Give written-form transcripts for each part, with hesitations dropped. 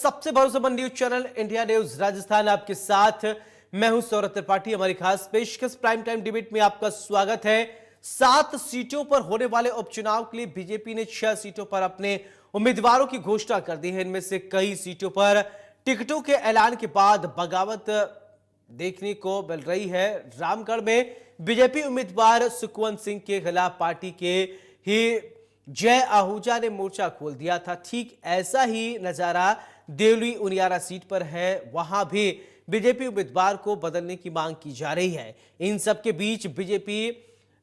सबसे भरोसेमंद news channel India news Rajasthan आपके साथ मैं हूं सौरभ त्रिपाठी। हमारी खास पेशकश प्राइम टाइम डिबेट में आपका स्वागत है। 7 सीटों पर होने वाले उपचुनाव के लिए बीजेपी ने 6 सीटों पर अपने उम्मीदवारों की घोषणा कर दी है। इनमें से कई सीटों पर टिकटों के ऐलान के बाद बगावत देखने को मिल रही है। रामगढ़ में बीजेपी उम्मीदवार सुखवंत सिंह के खिलाफ पार्टी के ही जय आहूजा ने मोर्चा खोल दिया था। ठीक ऐसा ही नजारा देवली उनियारा सीट पर है। वहां भी बीजेपी उम्मीदवार को बदलने की मांग की जा रही है। इन सबके बीच बीजेपी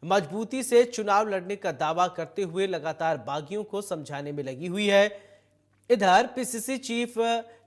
मजबूती से चुनाव लड़ने का दावा करते हुए लगातार बागियों को समझाने में लगी हुई है। इधर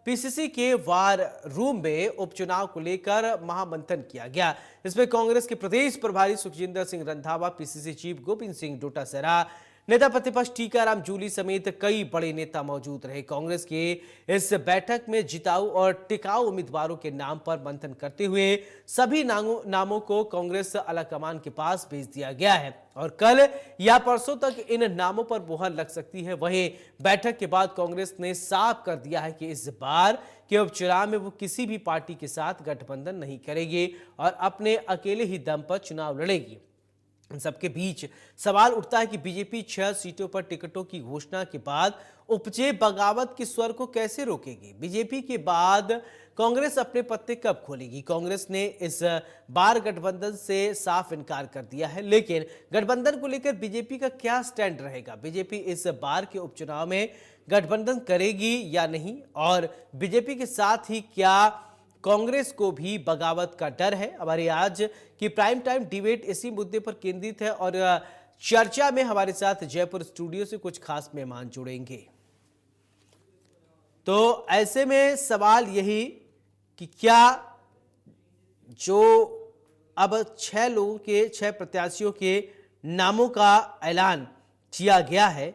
पीसीसी के वार रूम में उपचुनाव को लेकर महामंथन किया गया। इसमें कांग्रेस के प्रदेश प्रभारी सुखजिंदर सिंह रंधावा, पीसीसी चीफ गोविंद सिंह डोटासरा, नेता प्रतिपक्ष टीकाराम जूली समेत कई बड़े नेता मौजूद रहे। कांग्रेस के इस बैठक में जिताऊ और टिकाऊ उम्मीदवारों के नाम पर मंथन करते हुए सभी नामों को कांग्रेस आलाकमान के पास भेज दिया गया है और कल या परसों तक इन नामों पर मुहर लग सकती है। वहीं बैठक के बाद कांग्रेस ने साफ कर दिया है कि इस बार के उपचुनाव में वो किसी भी पार्टी के साथ गठबंधन नहीं करेगी और अपने अकेले ही दम पर चुनाव लड़ेगी। इन सबके बीच सवाल उठता है कि बीजेपी 6 सीटों पर टिकटों की घोषणा के बाद उपजे बगावत के स्वर को कैसे रोकेगी। बीजेपी के बाद कांग्रेस अपने पत्ते कब खोलेगी। कांग्रेस ने इस बार गठबंधन से साफ इनकार कर दिया है, लेकिन गठबंधन को लेकर बीजेपी का क्या स्टैंड रहेगा। बीजेपी इस बार के उपचुनाव में गठबंधन करेगी या नहीं और बीजेपी के साथ ही क्या कांग्रेस को भी बगावत का डर है। हमारी आज की प्राइम टाइम डिबेट इसी मुद्दे पर केंद्रित है और चर्चा में हमारे साथ जयपुर स्टूडियो से कुछ खास मेहमान जुड़ेंगे। तो ऐसे में सवाल यही कि क्या जो अब 6 प्रत्याशियों के नामों का ऐलान किया गया है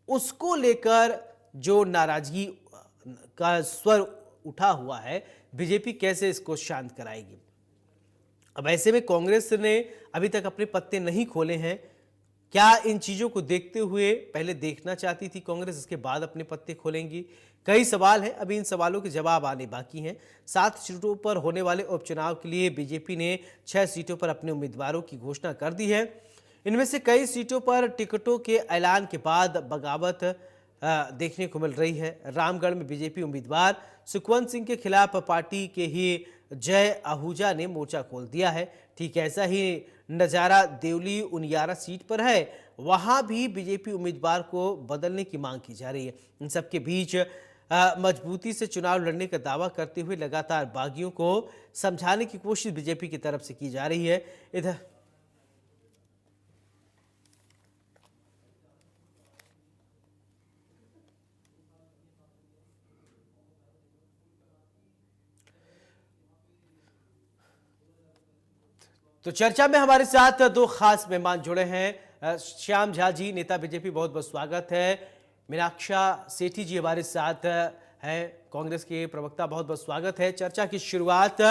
उसको लेकर जो नाराजगी का स्वर उठा हुआ है, बीजेपी कैसे इसको शांत कराएगी। अब ऐसे में कांग्रेस ने अभी तक अपने पत्ते नहीं खोले हैं। क्या इन चीजों को देखते हुए पहले देखना चाहती थी कांग्रेस, इसके बाद अपने पत्ते खोलेंगी? कई सवाल हैं, अभी इन सवालों के जवाब आने बाकी हैं। 7 सीटों पर होने वाले उपचुनाव के लिए बीजेपी ने 6 सीटों पर अपने उम्मीदवारों की घोषणा कर दी है। इनमें से कई सीटों पर टिकटों के ऐलान के बाद बगावत देखने को मिल रही है। रामगढ़ में बीजेपी उम्मीदवार सुखवंत सिंह के खिलाफ पार्टी के ही जय आहूजा ने मोर्चा खोल दिया है। ठीक ऐसा ही नजारा देवली उनियारा सीट पर है। वहां भी बीजेपी उम्मीदवार को बदलने की मांग की जा रही है। इन सबके बीच मजबूती से चुनाव लड़ने का दावा करते हुए लगातार बागियों को समझाने की कोशिश बीजेपी की तरफ से की जा रही है। इधर तो चर्चा में हमारे साथ 2 खास मेहमान जुड़े हैं। श्याम झा जी, नेता बीजेपी, बहुत बहुत स्वागत है। मीनाक्षा सेठी जी हमारे साथ हैं, कांग्रेस के प्रवक्ता, बहुत बहुत स्वागत है। चर्चा की शुरुआत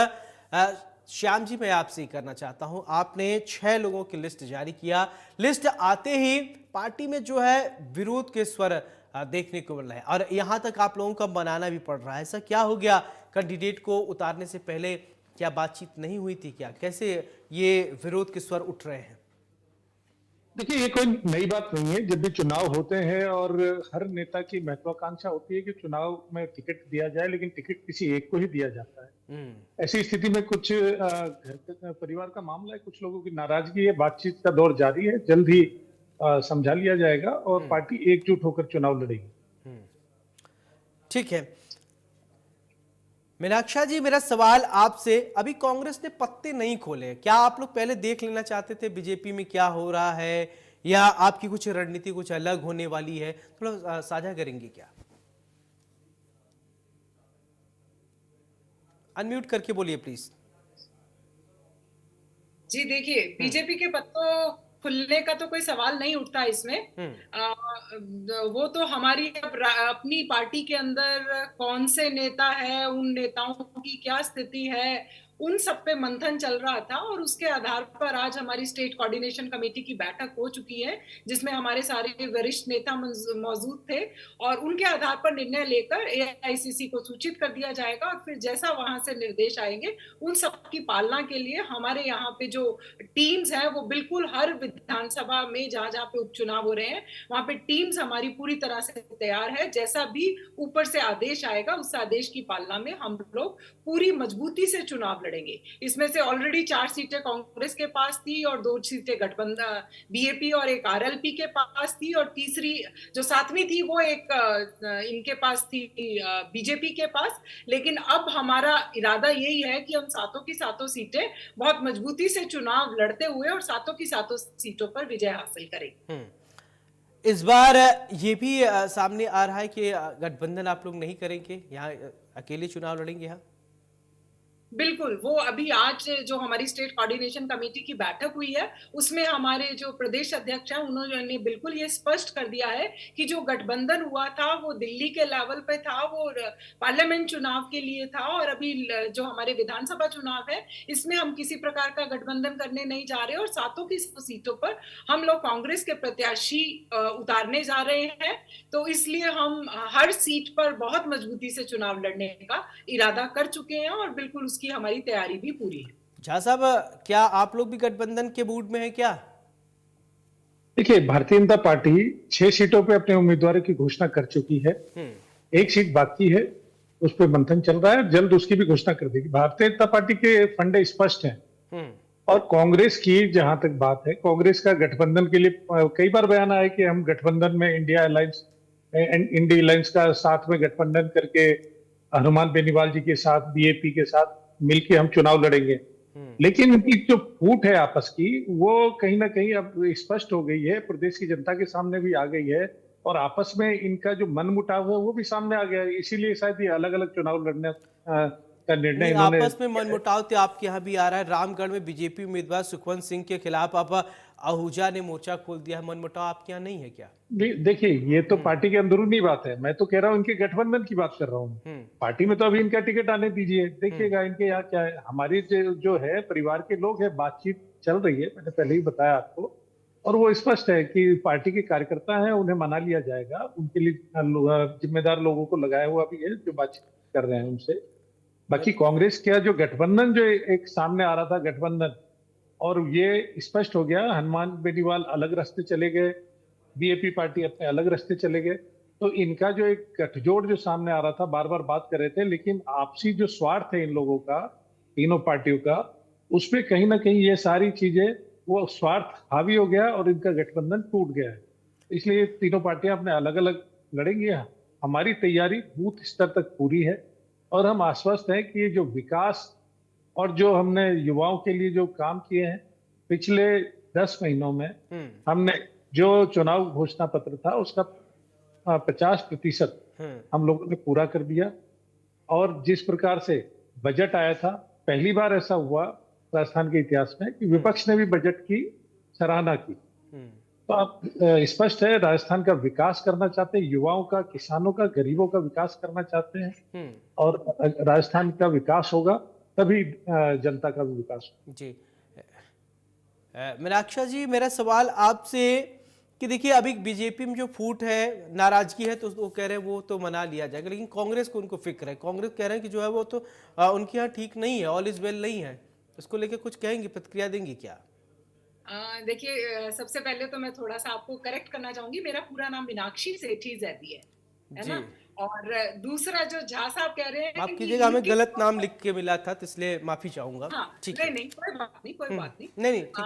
श्याम जी मैं आपसे ही करना चाहता हूं। आपने 6 लोगों की लिस्ट जारी किया। लिस्ट आते ही पार्टी में जो है विरोध के स्वर देखने को मिल रहे हैं और यहां तक आप लोगों का मनाना भी पड़ रहा है। ऐसा क्या हो गया? कैंडिडेट को उतारने से पहले क्या बातचीत नहीं हुई थी क्या? कैसे ये विरोध के स्वर उठ रहे हैं? देखिए, ये कोई नई बात नहीं है। जब भी चुनाव होते हैं और हर नेता की महत्वाकांक्षा होती है कि चुनाव में टिकट दिया जाए, लेकिन टिकट किसी एक को ही दिया जाता है। ऐसी स्थिति में कुछ घर परिवार का मामला है, कुछ लोगों की नाराजगी है, बातचीत का दौर जारी है। जल्द ही समझा लिया जाएगा और पार्टी एकजुट होकर चुनाव लड़ेगी। ठीक है मीनाक्षा जी, मेरा सवाल आपसे, अभी कांग्रेस ने पत्ते नहीं खोले, क्या आप लोग पहले देख लेना चाहते थे बीजेपी में क्या हो रहा है या आपकी कुछ रणनीति कुछ अलग होने वाली है? थोड़ा साझा करेंगे क्या? अनम्यूट करके बोलिए प्लीज। जी देखिए, बीजेपी के पत्तों खुलने का तो कोई सवाल नहीं उठता इसमें। वो तो हमारी अपनी पार्टी के अंदर कौन से नेता है, उन नेताओं की क्या स्थिति है, उन सब पे मंथन चल रहा था और उसके आधार पर आज हमारी स्टेट कोऑर्डिनेशन कमेटी की बैठक हो चुकी है, जिसमें हमारे सारे वरिष्ठ नेता मौजूद थे और उनके आधार पर निर्णय लेकर एआईसीसी को सूचित कर दिया जाएगा और फिर जैसा वहां से निर्देश आएंगे उन सब की पालना के लिए हमारे यहाँ पे जो टीम्स हैं वो बिल्कुल हर विधानसभा में जहां जहां पे उपचुनाव हो रहे हैं वहां पे टीम्स हमारी पूरी तरह से तैयार है। जैसा भी ऊपर से आदेश आएगा उस आदेश की पालना में हम लोग पूरी मजबूती से चुनाव लड़ेंगे। इसमें से ऑलरेडी 4 सीटें कांग्रेस के पास थी और 2 सीटें गठबंधन बीएपी और एक आरएलपी के पास थी और तीसरी जो 7वीं थी वो एक इनके पास थी बीजेपी के पास। लेकिन अब हमारा इरादा यही है कि हम सातों की सातों सीटें बहुत मजबूती से चुनाव लड़ते हुए और सातों की सातों सीटों पर विजय हासिल करें। इस बार ये भी सामने आ रहा है कि गठबंधन आप लोग नहीं करेंगे, यहाँ अकेले चुनाव लड़ेंगे यहाँ? बिल्कुल, वो अभी आज जो हमारी स्टेट कोऑर्डिनेशन कमेटी की बैठक हुई है उसमें हमारे जो प्रदेश अध्यक्ष हैं उन्होंने बिल्कुल ये स्पष्ट कर दिया है कि जो गठबंधन हुआ था वो दिल्ली के लेवल पे था, वो पार्लियामेंट चुनाव के लिए था और अभी जो हमारे विधानसभा चुनाव है इसमें हम किसी प्रकार का गठबंधन करने नहीं जा रहे और सातों की सीटों पर हम लोग कांग्रेस के प्रत्याशी उतारने जा रहे हैं। तो इसलिए हम हर सीट पर बहुत मजबूती से चुनाव लड़ने का इरादा कर चुके हैं और बिल्कुल की हमारी तैयारी भी पूरी है। झा साहब, क्या आप लोग भी गठबंधन के मूड में हैं क्या? देखिए, भारतीय जनता पार्टी 6 सीटों पे अपने उम्मीदवारों की घोषणा कर चुकी है। एक सीट बाकी है, उस पर मंथन चल रहा है, जल्द उसकी भी घोषणा कर देगी। भारतीय जनता पार्टी के फंडे स्पष्ट हैं और कांग्रेस की जहां तक बात है, कांग्रेस का गठबंधन के लिए कई बार बयान आया कि हम गठबंधन में इंडिया अलायंस का साथ में गठबंधन करके हनुमान बेनीवाल जी के साथ बीएपी के साथ मिलके हम चुनाव लड़ेंगे। लेकिन इनकी जो फूट है आपस की वो कहीं ना कहीं अब स्पष्ट हो गई है, प्रदेश की जनता के सामने भी आ गई है और आपस में इनका जो मनमुटाव है वो भी सामने आ गया है। इसीलिए शायद ये अलग अलग चुनाव लड़ने का निर्णय इन्होंने। आपस में मनमुटाव तो आपके यहाँ भी आ रहा है। रामगढ़ में बीजेपी उम्मीदवार सुखवंत सिंह के खिलाफ अब आहूजा ने मोर्चा खोल दिया है। मनमुटाव आपके यहाँ नहीं है क्या? देखिए, ये तो पार्टी के अंदरूनी बात है, मैं तो कह रहा हूँ इनके गठबंधन की बात कर रहा हूँ। पार्टी में तो अभी इनका टिकट आने दीजिए, देखिएगा इनके यहाँ क्या है। हमारी जो है परिवार के लोग है, बातचीत चल रही है, मैंने पहले ही बताया आपको, और वो स्पष्ट है कि पार्टी के कार्यकर्ता हैं, उन्हें मना लिया जाएगा। उनके लिए जिम्मेदार लोगों को लगाया हुआ भी है जो बातचीत कर रहे हैं उनसे। बाकी कांग्रेस का जो गठबंधन जो एक सामने आ रहा था गठबंधन, और ये स्पष्ट हो गया, हनुमान बेनीवाल अलग रास्ते चले गए, बीएपी पार्टी अपने अलग रास्ते चले गए। तो इनका जो एक गठजोड़ जो सामने आ रहा था, बार बार बात कर रहे थे, लेकिन आपसी जो स्वार्थ है इन लोगों का, तीनों पार्टियों का, उसमें कहीं ना कहीं ये सारी चीजें, वो स्वार्थ हावी हो गया और इनका गठबंधन टूट गया है। इसलिए तीनों पार्टियां अपने अलग अलग लड़ेंगी। हमारी तैयारी बूथ स्तर तक पूरी है और हम आश्वस्त हैं कि ये जो विकास और जो हमने युवाओं के लिए जो काम किए हैं पिछले 10 महीनों में, हमने जो चुनाव घोषणा पत्र था उसका 50% हम लोगों ने पूरा कर दिया। और जिस प्रकार से बजट आया था, पहली बार ऐसा हुआ राजस्थान के इतिहास में कि विपक्ष ने भी बजट की सराहना की। तो आप स्पष्ट है, राजस्थान का विकास करना चाहते हैं, युवाओं का, किसानों का, गरीबों का विकास करना चाहते हैं और राजस्थान का विकास होगा तभी जनता का भी विकास होगा। जी मीनाक्षा जी, मेरा सवाल आपसे कि देखिए अभी बीजेपी में जो फूट है, नाराजगी है, तो वो कह रहे हैं वो तो मना लिया जाएगा, लेकिन कांग्रेस को उनको फिक्र है। कांग्रेस कह रहे हैं कि जो है वो तो उनके यहाँ ठीक नहीं है, ऑल इज वेल नहीं है। इसको लेके कुछ कहेंगी, प्रतिक्रिया देंगी क्या? देखिए, सबसे पहले तो मैं थोड़ा सा आपको करेक्ट करना चाहूंगी, मेरा पूरा नाम मीनाक्षी सेठी जैदी है ना। और दूसरा जो झा साहब कह रहे हैं, माफ कीजिएगा, हमें गलत नाम लिख के मिला था, तो इसलिए माफी चाहूंगा। हाँ, ठीक है, नहीं कोई बात नहीं, कोई बात नहीं, नहीं ठीक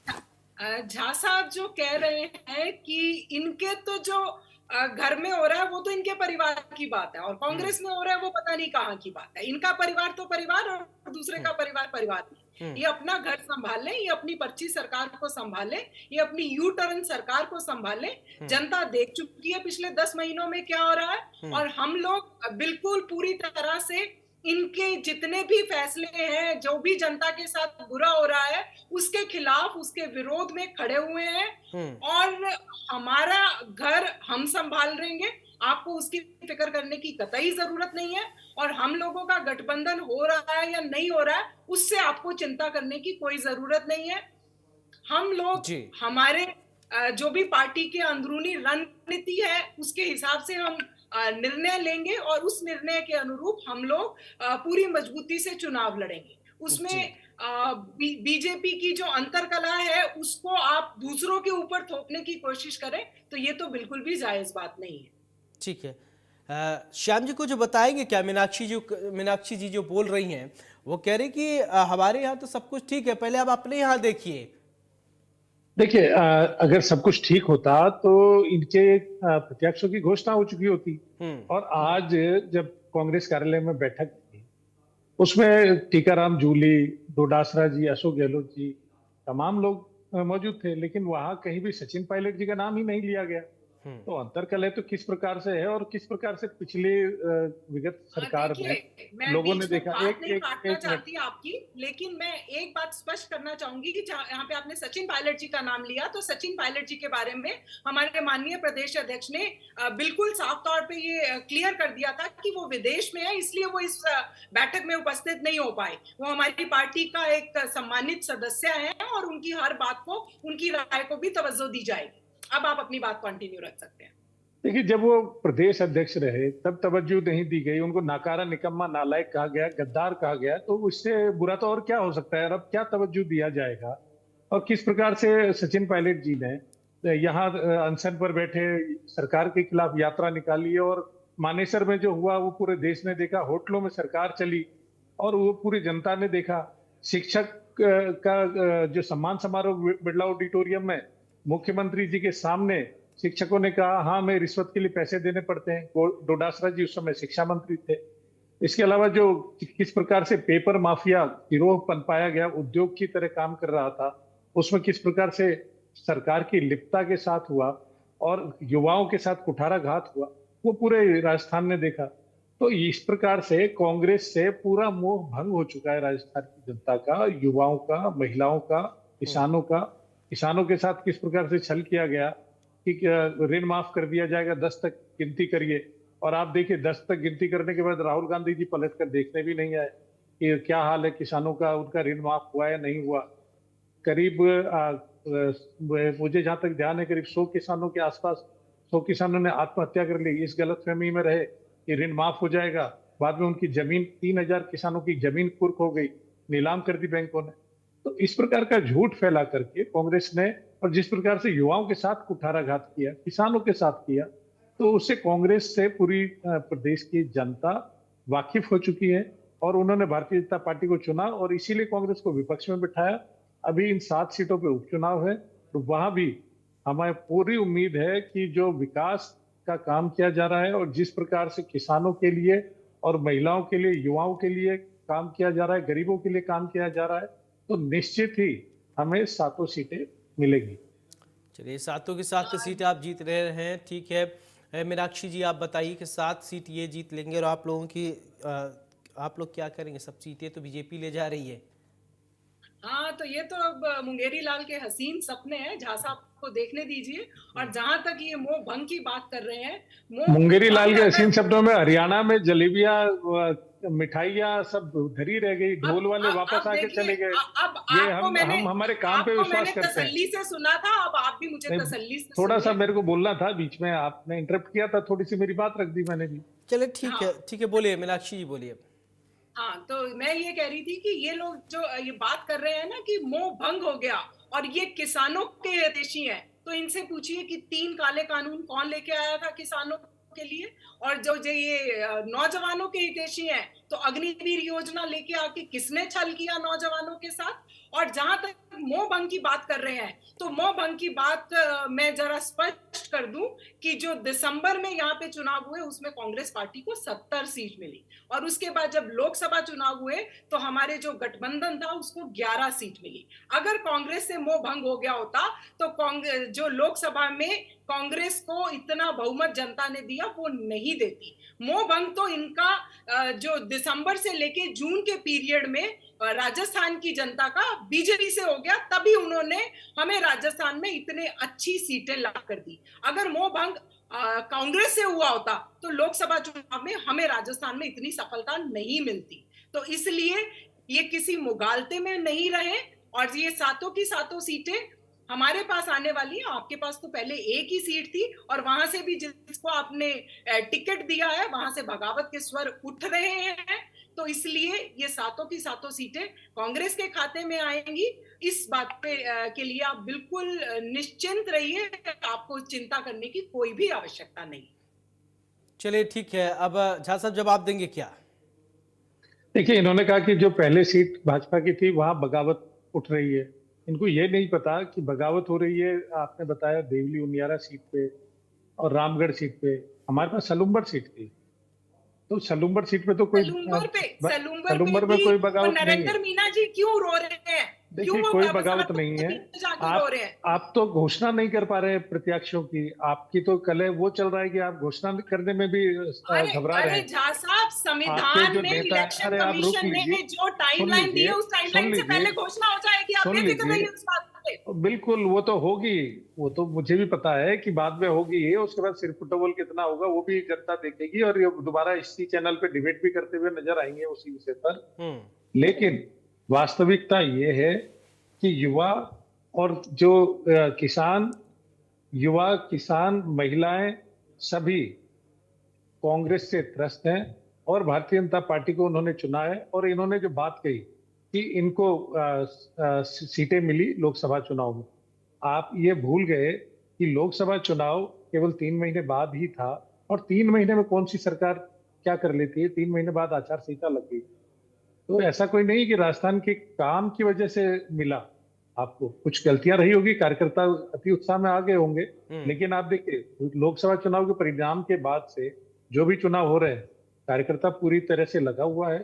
है। झा साहब जो कह रहे हैं कि इनके तो जो घर में हो रहा है वो तो इनके परिवार की बात है और कांग्रेस में हो रहा है वो पता नहीं कहाँ की बात है। इनका परिवार तो परिवार और दूसरे का परिवार नहीं। ये अपना घर संभाल लें, ये अपनी पर्ची सरकार को संभाल लें, ये अपनी यू टर्न सरकार को संभाल लें। जनता देख चुकी है पिछले 10 महीनों में क्या हो रहा है और हम लोग बिल्कुल पूरी तरह से इनके जितने भी फैसले हैं, जो भी जनता के साथ बुरा हो रहा है, उसके खिलाफ, उसके विरोध में खड़े हुए हैं और हमारा घर हम संभाल लेंगे। आपको उसकी फिक्र करने की कतई जरूरत नहीं है। और हम लोगों का गठबंधन हो रहा है या नहीं हो रहा है, उससे आपको चिंता करने की कोई जरूरत नहीं है। हम लोग जी। हमारे जो भी पार्टी की अंदरूनी रणनीति है उसके हिसाब से हम निर्णय लेंगे और उस निर्णय के अनुरूप हम लोग पूरी मजबूती से चुनाव लड़ेंगे। जी। उसमें बीजेपी की जो अंतरकलह है उसको आप दूसरों के ऊपर थोपने की कोशिश करें तो ये तो बिल्कुल भी जायज बात नहीं है। ठीक है। श्याम जी को जो बताएंगे क्या, मीनाक्षी जी जो बोल रही हैं वो कह रही कि हमारे यहाँ तो सब कुछ ठीक है, पहले आप अपने यहाँ देखिए। देखिए, अगर सब कुछ ठीक होता तो इनके प्रत्याशियों की घोषणा हो चुकी होती। और आज जब कांग्रेस कार्यालय में बैठक थी, उसमें टीकाराम जूली, डोडासरा जी, अशोक गहलोत जी, तमाम लोग मौजूद थे, लेकिन वहां कहीं भी सचिन पायलट जी का नाम ही नहीं लिया गया। तो अंतर्कलह तो किस प्रकार से है और किस प्रकार से पिछले विगत सरकार में देखिए, मैं लोगों ने बीच में देखा। बात एक नहीं एक काटना एक मिनट। चाहती आपकी, लेकिन मैं एक बात स्पष्ट करना चाहूंगी कि यहाँ पे आपने सचिन पायलट जी का नाम लिया, तो सचिन पायलट जी के बारे में हमारे माननीय प्रदेश अध्यक्ष ने बिल्कुल साफ तौर पे ये क्लियर कर दिया था कि वो विदेश में है, इसलिए वो इस बैठक में उपस्थित नहीं हो पाए। वो हमारी पार्टी का एक सम्मानित सदस्य है और उनकी हर बात को, उनकी राय को भी तवज्जो दी जाएगी। अब आप अपनी बात कंटिन्यू रख सकते हैं। देखिए, जब वो प्रदेश अध्यक्ष रहे तब तवज्जो नहीं दी गई, उनको नाकारा, निकम्मा, नालायक कहा गया, गद्दार कहा गया, तो उससे बुरा तो और क्या हो सकता है। और अब क्या तवज्जो दिया जाएगा। और किस प्रकार से सचिन पायलट जी ने यहाँ अनशन पर बैठे सरकार के खिलाफ यात्रा निकाली, और मानेसर में जो हुआ वो पूरे देश ने देखा, होटलों में सरकार चली और वो पूरी जनता ने देखा। शिक्षक का जो सम्मान समारोह बिरला ऑडिटोरियम में मुख्यमंत्री जी के सामने शिक्षकों ने कहा, हाँ, हमें रिश्वत के लिए पैसे देने पड़ते हैं। डोडासरा जी उस समय शिक्षा मंत्री थे। इसके अलावा जो किस प्रकार से पेपर माफिया गिरोह पनपाया गया, उद्योग की तरह काम कर रहा था, उसमें किस प्रकार से सरकार की लिप्तता के साथ हुआ और युवाओं के साथ कुठाराघात हुआ, वो पूरे राजस्थान ने देखा। तो इस प्रकार से कांग्रेस से पूरा मोह भंग हो चुका है राजस्थान की जनता का, युवाओं का, महिलाओं का, किसानों का। किसानों के साथ किस प्रकार से छल किया गया कि ऋण माफ कर दिया जाएगा, 10 तक गिनती करिए। और आप देखिए, 10 तक गिनती करने के बाद राहुल गांधी जी पलट कर देखने भी नहीं आए कि क्या हाल है किसानों का, उनका ऋण माफ हुआ या नहीं हुआ। करीब मुझे जहां तक ध्यान है, करीब 100 किसानों के आसपास, 100 किसानों ने आत्महत्या कर ली इस गलतफहमी में रहे कि ऋण माफ हो जाएगा। बाद में उनकी जमीन, 3000 किसानों की जमीन कुर्क हो गई, नीलाम कर दी बैंकों ने। तो इस प्रकार का झूठ फैला करके कांग्रेस ने, और जिस प्रकार से युवाओं के साथ कुठाराघात किया, किसानों के साथ किया, तो उससे कांग्रेस से पूरी प्रदेश की जनता वाकिफ हो चुकी है और उन्होंने भारतीय जनता पार्टी को चुना और इसीलिए कांग्रेस को विपक्ष में बिठाया। अभी इन 7 सीटों पे उपचुनाव है, तो वहां भी हमें पूरी उम्मीद है कि जो विकास का काम किया जा रहा है और जिस प्रकार से किसानों के लिए और महिलाओं के लिए, युवाओं के लिए काम किया जा रहा है, गरीबों के लिए काम किया जा रहा है, तो निश्चित ही हमें 7 सीटें मिलेगी। चलिए, 7 की 7 सीटें आप जीत रहे हैं, ठीक है। मीनाक्षी जी, आप बताइए कि 7 सीट ये जीत लेंगे और आप लोगों की आप लोग क्या करेंगे? सब सीटें तो बीजेपी ले जा रही है। हाँ, तो ये तो अब मुंगेरी लाल के हसीन सपने हैं, जहाँ साहब को देखने दीजिए। और जहां तक ये मोह भंग की बात कर रहे हैं, मोह मुंगेरी लाल भंग के अगर हसीन शब्दों में हरियाणा में जलेबियां, मिठाइयां सब धरी रह गई, ढोल वाले वापस अब आके देखिए, चले गए। अब ये आपको मैंने हम हमारे काम पे आपको विश्वास मैंने करते हैं। तसल्ली से सुना था, अब आप भी मुझे नहीं, तसल्ली से थोड़ा सा सुनिए। मेरे को बोलना था, बीच में आपने इंटरप्ट किया था, थोड़ी सी मेरी बात रख दी मैंने भी। चलिए, ठीक है, हाँ ठीक है, बोलिए मीनाक्षी जी, बोलिए। हाँ, तो मैं ये कह रही थी कि ये लोग जो ये बात कर रहे हैं ना कि मोह भंग हो गया और ये किसानों के हितैषी हैं, तो इनसे पूछिए कि 3 काले कानून कौन लेके आया था किसानों के लिए। और जो जो ये नौजवानों के हितैषी हैं, तो अग्निवीर योजना लेके आके किसने छल किया नौजवानों के साथ। और जहां तक मोह भंग की बात कर रहे हैं, तो मोह भंग की बात मैं जरा स्पष्ट कर दूं कि जो दिसंबर में यहाँ पे चुनाव हुए उसमें कांग्रेस पार्टी को 70 सीट मिली और उसके बाद जब लोकसभा चुनाव हुए तो हमारे जो गठबंधन था उसको 11 सीट मिली। अगर कांग्रेस से मोह भंग हो गया होता तो कांग्रेस जो लोकसभा में कांग्रेस को इतना बहुमत जनता ने दिया वो नहीं देती। मोह भंग तो इनका जो दिसंबर से लेके जून के पीरियड में राजस्थान की जनता का बीजेपी से हो गया, तभी उन्होंने हमें राजस्थान में इतने अच्छी सीटें ला कर दी। अगर मोह भंग कांग्रेस से हुआ होता तो लोकसभा चुनाव में हमें राजस्थान में इतनी सफलता नहीं मिलती। तो इसलिए ये किसी मुगालते में नहीं रहे और ये सातों की सातों सीटें हमारे पास आने वाली है। आपके पास तो पहले एक ही सीट थी और वहां से भी जिसको आपने टिकट दिया है वहां से बगावत के स्वर उठ रहे हैं। तो इसलिए ये सातों की सातों सीटें कांग्रेस के खाते में आएंगी। इस बात पे के लिए आप बिल्कुल निश्चिंत रहिए, आपको चिंता करने की कोई भी आवश्यकता नहीं। चलिए ठीक है, अब झा साहब जवाब देंगे क्या? देखिए, इन्होंने कहा कि जो पहले सीट भाजपा की थी वहां बगावत उठ रही है। इनको ये नहीं पता कि बगावत हो रही है, आपने बताया देवली उनियारा सीट पे और रामगढ़ सीट पे। हमारे पास सलूम्बर सीट थी, तो सलूम्बर सीट पे तो कोई सलूम्बर में भी कोई वो बगावत नहीं है। नरेंद्र मीना जी क्यों रो रहे हैं? क्यों देखिए, वो कोई वापस बगावत नहीं है। जाके रो रहे हैं? आप तो घोषणा नहीं कर पा रहे हैं प्रत्याशियों की। आपकी तो कल वो चल रहा है कि आप घोषणा करने में भी अरे घबरा रहे अरे हैं। झा साहब, आपके संविधान जो में नेता, इलेक्शन अरे आप रोक कमीशन लीजिए, ने जो सुन टाइमलाइन दी लीजिए, है उस सुन टाइमलाइन से लीजिए, पहले घोषणा हो जाएगी। आप सुन बेफिक्र रहिए लीजिए। उस बात पे। बिल्कुल, वो तो होगी। वो तो मुझे भी पता है कि बाद में होगी ये। उसके बाद सिर फुटबॉल कितना होगा वो भी जनता देखेगी और ये दोबारा इसी चैनल पे डिबेट भी करते हुए नजर आएंगे उसी विषय पर। लेकिन वास्तविकता ये है कि युवा और जो युवा किसान महिलाएं सभी कांग्रेस से त्रस्त हैं और भारतीय जनता पार्टी को उन्होंने चुना है। और इन्होंने जो बात कही कि इनको सीटें मिली लोकसभा चुनाव में, आप ये भूल गए कि लोकसभा चुनाव केवल 3 महीने बाद ही था और 3 महीने में कौन सी सरकार क्या कर लेती है? 3 महीने बाद आचार संहिता लग गई। तो ऐसा कोई नहीं कि राजस्थान के काम की वजह से मिला। आपको कुछ गलतियां रही होगी, कार्यकर्ता अति उत्साह में आ गए होंगे, लेकिन आप देखिए लोकसभा चुनाव के परिणाम के बाद से जो भी चुनाव हो रहे हैं, कार्यकर्ता पूरी तरह से लगा हुआ है,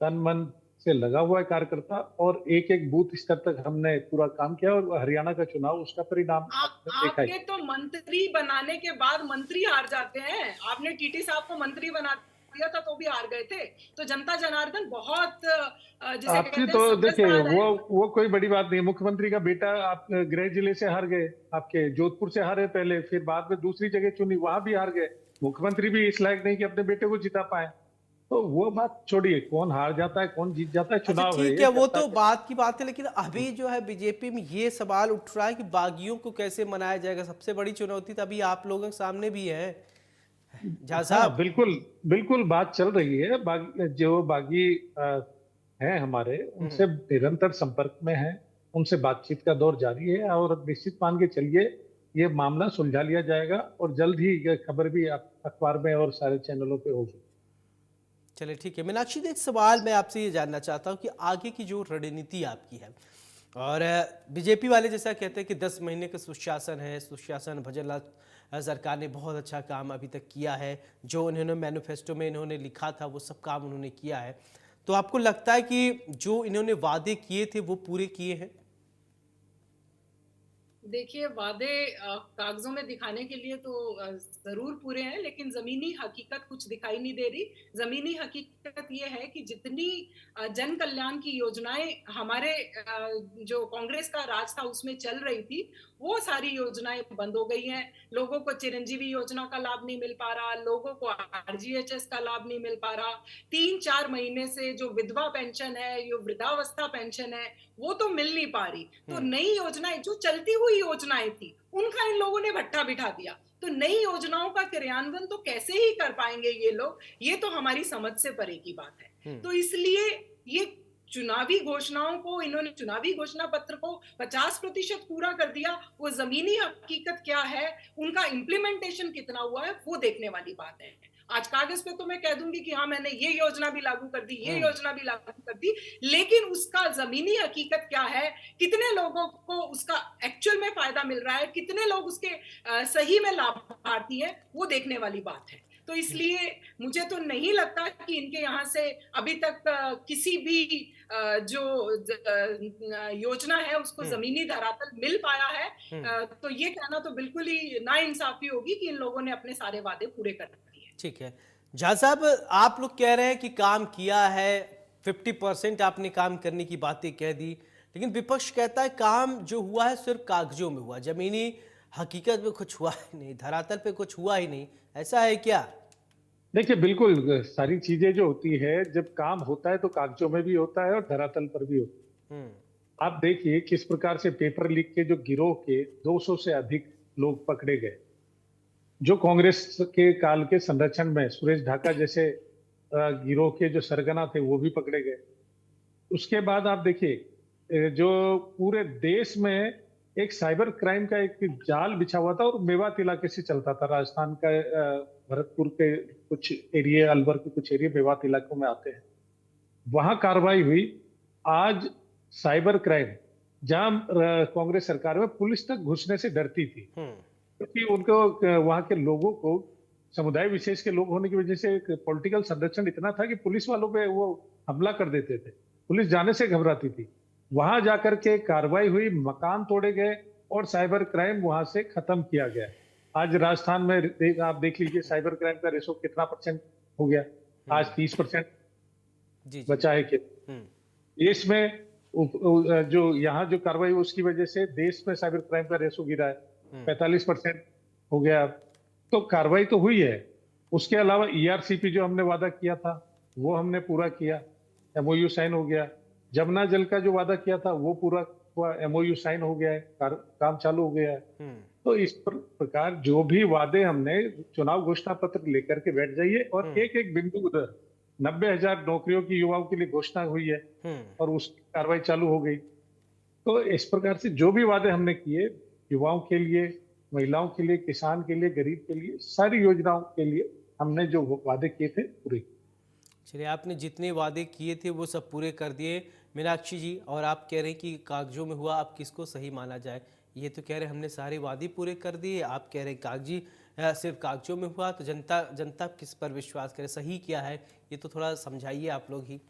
तन मन से लगा हुआ है कार्यकर्ता। और एक एक बूथ स्तर तक हमने पूरा काम किया और हरियाणा का चुनाव उसका परिणाम आपने देखा आपके है। तो मंत्री बनाने के बाद मंत्री हार जाते हैं। आपने टीटी साहब को मंत्री बना दिया था तो भी हार गए थे। तो जनता जनार्दन बहुत जिसे आपकी कहते हैं तो देखिए समझदार है। वो कोई बड़ी बात नहीं। मुख्यमंत्री का बेटा आप गृह जिले से हार गए, आपके जोधपुर से हारे पहले, फिर बाद में दूसरी जगह चुनी, वहां भी हार गए। मुख्यमंत्री भी इस लायक नहीं कि अपने बेटे को जिता पाए। तो वो बात छोड़िए, कौन हार जाता है कौन जीत जाता है, अच्छा चुनाव है ठीक ये है, वो जनता तो के। बात की बात है, लेकिन अभी जो है बीजेपी में ये सवाल उठ रहा है कि बागियों को कैसे मनाया जाएगा। सबसे बड़ी चुनौती तो अभी आप लोगों के सामने भी है झा हाँ, साहब। बिल्कुल बिल्कुल बात चल रही है। जो बागी हैं हमारे, उनसे निरंतर संपर्क में हैं, उनसे बातचीत का दौर जारी है और निश्चित मान के चलिए ये मामला सुलझा लिया जाएगा और जल्द ही ये खबर भी अखबार में और सारे चैनलों पे होगी। चलिए ठीक है, मीनाक्षी जी, एक सवाल मैं आपसे ये जानना चाहता हूँ कि आगे की जो रणनीति आपकी है, और बीजेपी वाले जैसा कहते हैं कि 10 महीने का सुशासन है, सुशासन भजनलाल सरकार ने बहुत अच्छा काम अभी तक किया है, जो उन्होंने मैनिफेस्टो में इन्होंने लिखा था वो सब काम उन्होंने किया है। तो आपको लगता है कि जो इन्होंने वादे किए थे वो पूरे किए हैं? देखिए, वादे कागजों में दिखाने के लिए तो जरूर पूरे हैं, लेकिन जमीनी हकीकत कुछ दिखाई नहीं दे रही। जमीनी हकीकत ये है कि जितनी जन कल्याण की योजनाएं हमारे जो कांग्रेस का राज था उसमें चल रही थी, वो सारी योजनाएं बंद हो गई हैं। लोगों को चिरंजीवी योजना का लाभ नहीं मिल पा रहा, लोगों को आरजीएचएस का लाभ नहीं मिल पा रहा। 3-4 महीने से जो विधवा पेंशन है, जो वृद्धावस्था पेंशन है, वो तो मिल नहीं पा रही। तो नई योजनाएं, जो चलती हुई योजनाएं थी, उनका इन लोगों ने भट्टा बिठा दिया। तो नई योजनाओं का क्रियान्वयन तो कैसे ही कर पाएंगे ये लोग? ये तो हमारी समझ से परे की बात है। तो इसलिए ये चुनावी घोषणाओं को, इन्होंने चुनावी घोषणा पत्र को 50% पूरा कर दिया। वो जमीनी हकीकत क्या है, उनका इम्प्लीमेंटेशन कितना हुआ है, वो देखने वाली बात है। आज कागज पे तो मैं कह दूंगी कि हाँ, मैंने ये योजना भी लागू कर दी, ये योजना भी लागू कर दी, लेकिन उसका जमीनी हकीकत क्या है, कितने लोगों को उसका एक्चुअल में फायदा मिल रहा है, कितने लोग उसके सही में लाभार्थी हैं, वो देखने वाली बात है। तो इसलिए मुझे तो नहीं लगता कि इनके यहाँ से अभी तक किसी भी जो योजना है उसको जमीनी धरातल मिल पाया है। तो ये कहना तो बिल्कुल ही नाइंसाफी होगी कि इन लोगों ने अपने सारे वादे पूरे कर दिए। ठीक है झा साहब, आप लोग कह रहे हैं कि काम किया है, 50% आपने काम करने की बातें कह दी, लेकिन विपक्ष कहता है काम जो हुआ है सिर्फ कागजों में हुआ, जमीनी हकीकत में कुछ हुआ ही नहीं, धरातल पे कुछ हुआ ही नहीं, ऐसा है क्या? देखिए, बिल्कुल सारी चीजें जो होती है, जब काम होता है तो कागजों में भी होता है और धरातल पर भी होता है। हम्म। आप देखिए किस प्रकार से पेपर लीक के जो गिरोह के 200 से अधिक लोग पकड़े गए, जो कांग्रेस के काल के संरक्षण में सुरेश ढाका जैसे गिरोह के जो सरगना थे वो भी पकड़े गए। उसके बाद आप देखिए जो पूरे देश में एक साइबर क्राइम का एक जाल बिछा हुआ था और मेवात इलाके से चलता था। राजस्थान का भरतपुर के कुछ एरिया, अलवर के कुछ एरिया मेवात इलाकों में आते हैं, वहां कार्रवाई हुई। आज साइबर क्राइम जहां कांग्रेस सरकार में पुलिस तक घुसने से डरती थी, क्योंकि उनको वहां के लोगों को, समुदाय विशेष के लोग होने की वजह से पॉलिटिकल संरक्षण इतना था कि पुलिस वालों पे वो हमला कर देते थे, पुलिस जाने से घबराती थी। वहां जाकर के कार्रवाई हुई, मकान तोड़े गए और साइबर क्राइम वहां से खत्म किया गया। आज राजस्थान में आप देख लीजिए साइबर क्राइम का रेशो कितना % हो गया, आज 30% जी। बचा है कि देश में जो यहाँ जो कार्रवाई हुई उसकी वजह से देश में साइबर क्राइम का रेशो गिरा है, 45% हो गया। तो कार्रवाई तो हुई है। उसके अलावा ERCP जो हमने वादा किया था वो हमने पूरा किया, MOU साइन हो गया। जमुना जल का जो वादा किया था वो पूरा हुआ, MOU साइन हो गया है, काम चालू हो गया है। तो इस प्रकार जो भी वादे हमने, चुनाव घोषणा पत्र लेकर के बैठ जाइए और एक एक बिंदु उधर 90,000 नौकरियों की युवाओं के लिए घोषणा हुई है और उसकी कार्रवाई चालू हो गई। तो इस प्रकार से जो भी वादे हमने किए, युवाओं के लिए, महिलाओं के लिए, किसान के लिए, गरीब के लिए, सारी योजनाओं के लिए हमने जो वादे किए थे पूरे। चलिए, आपने जितने वादे किए थे वो सब पूरे कर दिए मीनाक्षी जी, और आप कह रहे हैं कि कागजों में हुआ, अब किसको सही माना जाए? ये तो कह रहे हमने सारे वादे पूरे कर दिए, आप कह रहे कागजी सिर्फ कागजों में हुआ, तो जनता किस पर विश्वास करे? सही क्या है ये तो थोड़ा समझाइए आप लोग ही।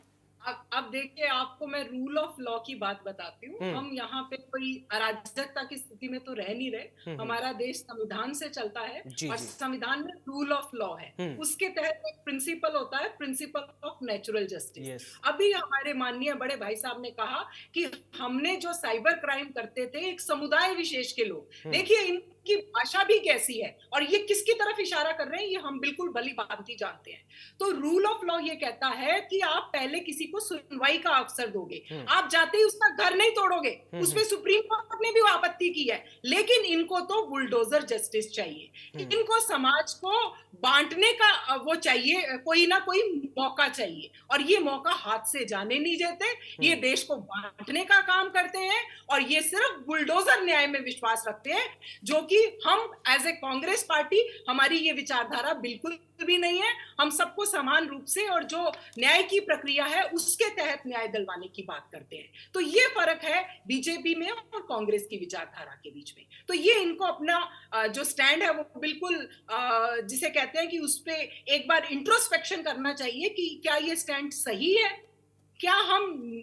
अब देखिए, आपको मैं रूल ऑफ लॉ की बात बताती हूँ। हम यहाँ पे कोई अराजकता की स्थिति में तो रह नहीं रहे। हमारा देश संविधान से चलता है और संविधान में रूल ऑफ लॉ है। उसके तहत एक प्रिंसिपल होता है, प्रिंसिपल ऑफ नेचुरल जस्टिस। अभी हमारे माननीय बड़े भाई साहब ने कहा कि हमने जो साइबर क्राइम करते थे एक समुदाय विशेष के लोग, देखिए इनकी भाषा भी कैसी है और ये किसकी तरफ इशारा कर रहे हैं ये हम बिल्कुल भली भांति जानते हैं। तो रूल ऑफ लॉ ये कहता है कि आप पहले किसी को सुनवाई का अवसर दोगे, आप जाते ही उसका घर नहीं तोड़ोगे। उसमें सुप्रीम कोर्ट ने भी आपत्ति की है, लेकिन इनको तो बुलडोजर जस्टिस चाहिए। इनको समाज को बांटने का वो चाहिए, कोई ना कोई मौका चाहिए, और ये मौका हाथ से जाने नहीं देते। ये देश को बांटने का काम करते हैं और ये सिर्फ बुलडोजर न्याय में विश्वास रखते हैं, जो कि हम एज ए कांग्रेस पार्टी, हमारी ये विचारधारा बिल्कुल भी नहीं है। हम सबको समान रूप से और जो न्याय की प्रक्रिया है उसके तहत न्याय दिलवाने की बात करते हैं। तो ये फर्क है बीजेपी में और कांग्रेस की विचारधारा के बीच में। तो ये इनको अपना जो स्टैंड है वो बिल्कुल जिसे कहते हैं कि उस पे एक बार इंट्रोस्पेक्शन करना चाहिए कि क्या ये स्टैंड सही है। क्या हम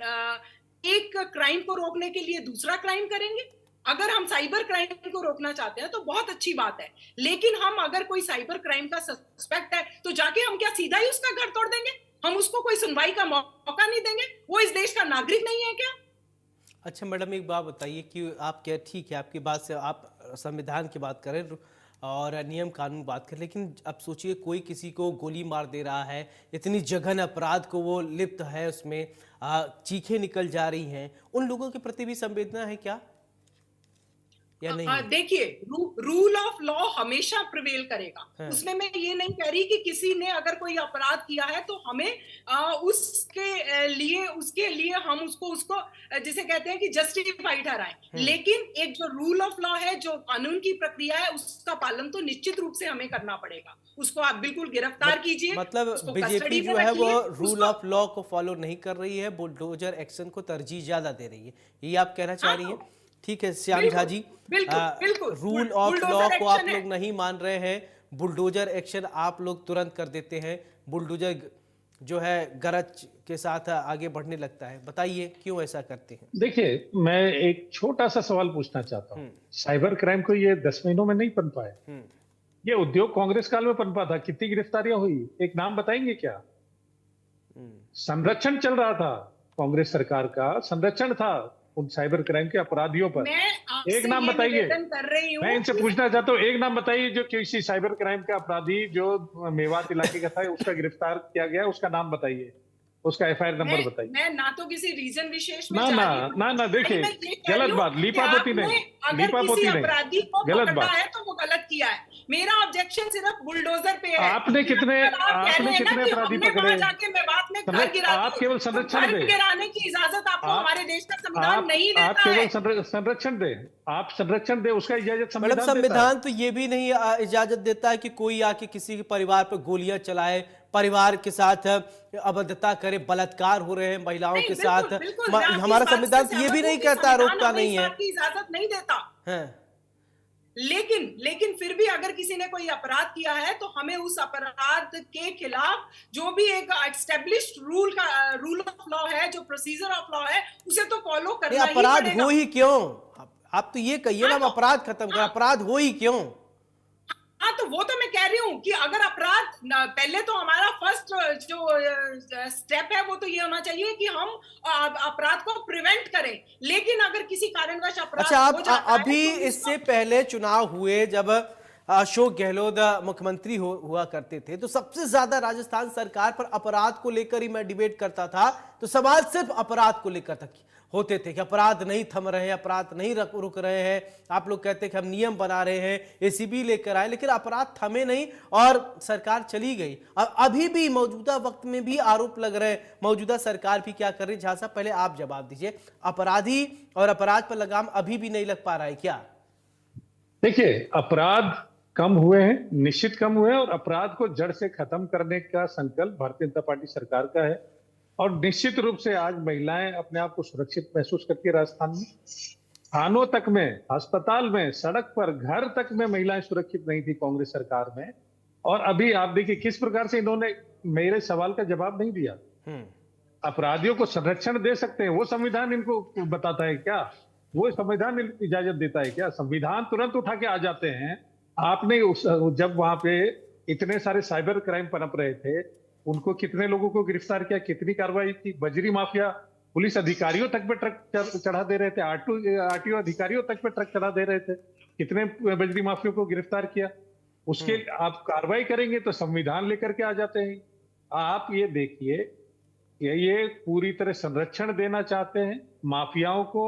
एक क्राइम को रोकने के लिए दूसरा क्राइम करेंगे? अगर हम साइबर क्राइम को रोकना चाहते हैं तो बहुत अच्छी बात है, लेकिन हम अगर कोई साइबर क्राइम का सस्पेक्ट है तो जाके हम क्या सीधा ही उसका घर तोड़ देंगे? हम उसको कोई सुनवाई का मौका नहीं देंगे? वो इस देश का नागरिक नहीं है क्या? अच्छा मैडम, एक बात बताइए कि आप क्या, ठीक है आपकी बात से, आप संविधान की बात करें और नियम कानून बात करें, लेकिन अब सोचिए कोई किसी को गोली मार दे रहा है, इतनी जघन अपराध को वो लिप्त है, उसमें चीखें निकल जा रही हैं, उन लोगों के प्रति भी संवेदना है क्या या नहीं? देखिए, रूल ऑफ लॉ हमेशा प्रिवेल करेगा। उसमें मैं ये नहीं कह रही कि किसी ने अगर कोई अपराध किया है तो हमें उसके लिए हम उसको जिसे कहते हैं कि जस्टिफाइड ठहराएं, लेकिन एक जो रूल ऑफ लॉ है, जो कानून की प्रक्रिया है, उसका पालन तो निश्चित रूप से हमें करना पड़ेगा। उसको आप बिल्कुल गिरफ्तार कीजिए। मतलब बीजेपी जो है वो रूल ऑफ लॉ को फॉलो नहीं कर रही है, बुलडोजर एक्शन को तरजीह ज्यादा दे रही है, ये आप कहना चाह रही हैं? ठीक है Shyam Jha ji, rule of law को आप लोग नहीं मान रहे हैं, बुलडोजर एक्शन आप लोग तुरंत कर देते हैं, बुलडोजर जो है गरज के साथ आगे बढ़ने लगता है, बताइए क्यों ऐसा करते हैं? देखिए, मैं एक छोटा सा सवाल पूछना चाहता हूँ। साइबर क्राइम को ये 10 महीनों में नहीं पनपा है, ये उद्योग कांग्रेस काल में पनपा था। कितनी गिरफ्तारियां हुई, एक नाम बताएंगे क्या? संरक्षण चल रहा था, कांग्रेस सरकार का संरक्षण था उन साइबर क्राइम के अपराधियों पर। आपसे एक नाम ये बताइए। निवेदन कर रही हूँ मैं इनसे पूछना चाहता हूँ, एक नाम बताइए जो किसी साइबर क्राइम का अपराधी जो मेवात इलाके का था, उसका गिरफ्तार किया गया, उसका नाम बताइए, उसका एफआईआर नंबर बताइए। मैं ना तो किसी रीजन विशेष में ना जा ना रही हूँ, ना ना, देखिए मैं ये कह रही गलत हूँ बात, कि लीपापोती आपने नहीं, अगर किसी लीपापोती नहीं, अपराधी को गलत पकड़ा बात। है तो वो गलत किया है। मेरा ऑब्जेक्शन सिर्फ बुलडोजर पे है। आपने कि कितने अगर आप कह रहे हैं ना कि अपराधी हमने पकड़े? वहां जाके मेवात में घर गिरा आप दिए, केवल तो संरक्षण घर दे, गिराने की इजाजत आपको आप हमारे देश का संविधान नहीं आप देता है। केवल संरक्षण दे, आप संरक्षण दे, उसका इजाजत मैडम संविधान देता है। संविधान तो ये भी नहीं इजाजत देता है कि कोई आके किसी के परिवार पर गोलियां चलाए, परिवार के साथ अभद्रता करे, बलात्कार हो रहे हैं महिलाओं नहीं, के बिल्कुल साथ। बिल्कुल, मैं आपकी इस हमारा बात से संविधान तो ये भी सहमत हूं नहीं कि कहता, संविधान रोकता हमें नहीं इस है। बात की इजाजत नहीं देता। हैं। लेकिन लेकिन फिर भी अगर किसी ने कोई अपराध किया है तो हमें उस अपराध के खिलाफ जो भी एक एस्टेब्लिश्ड रूल ऑफ लॉ है, जो प्रोसीजर ऑफ लॉ है, उसे तो फॉलो ये करना ही अपराध पड़ेगा। हो ही क्यों? आप तो ये कहिए ना, हाँ हम तो अपराध खत्म कर, हाँ, अपराध हो ही क्यों? हाँ तो वो तो मैं कह रही हूँ कि अगर अपराध पहले तो हमारा फर्स्ट जो स्टेप है वो तो ये होना चाहिए कि हम अपराध को प्रिवेंट करें। लेकिन अगर किसी कारणवश अपराध अच्छा, हो जाता है अभी तो इससे उसको पहले चुनाव हुए जब अशोक गहलोत मुख्यमंत्री हुआ करते थे, तो सबसे ज्यादा राजस्थान सरकार पर अपराध को लेकर ही मैं डिबेट करता था, तो सवाल सिर्फ अपराध को लेकर तक होते थे कि अपराध नहीं थम रहे हैं, अपराध नहीं रुक रहे हैं। आप लोग कहते हैं कि हम नियम बना रहे हैं, एसीबी लेकर आए, लेकिन अपराध थमे नहीं और सरकार चली गई। अब अभी भी मौजूदा वक्त में भी आरोप लग रहे हैं, मौजूदा सरकार भी क्या कर रही है? झा साहब पहले आप जवाब दीजिए, अपराधी और अपराध पर लगाम अभी भी नहीं लग पा रहा है क्या? देखिए, अपराध कम हुए हैं, निश्चित कम हुए हैं, और अपराध को जड़ से खत्म करने का संकल्प भारतीय जनता पार्टी सरकार का है। और निश्चित रूप से आज महिलाएं अपने आप को सुरक्षित महसूस करती है। राजस्थान में थानों तक में, अस्पताल में, सड़क पर, घर तक में महिलाएं सुरक्षित नहीं थी कांग्रेस सरकार में। और अभी आप देखिए किस प्रकार से इन्होंने मेरे सवाल का जवाब नहीं दिया। अपराधियों को संरक्षण दे सकते हैं, वो संविधान इनको बताता है क्या? वो संविधान इजाजत देता है क्या? संविधान तुरंत उठा के आ जाते हैं। आपने जब वहां पे इतने सारे साइबर क्राइम पनप रहे थे, उनको कितने लोगों को गिरफ्तार किया, कितनी कार्रवाई की? बजरी माफिया पुलिस अधिकारियों तक पे ट्रक चढ़ा दे रहे थे, आरटीओ अधिकारियों तक पे ट्रक चढ़ा दे रहे थे। कितने बजरी माफियों को गिरफ्तार किया? उसके आप कार्रवाई करेंगे तो संविधान लेकर के आ जाते हैं। आप ये देखिए, ये पूरी तरह संरक्षण देना चाहते हैं माफियाओं को,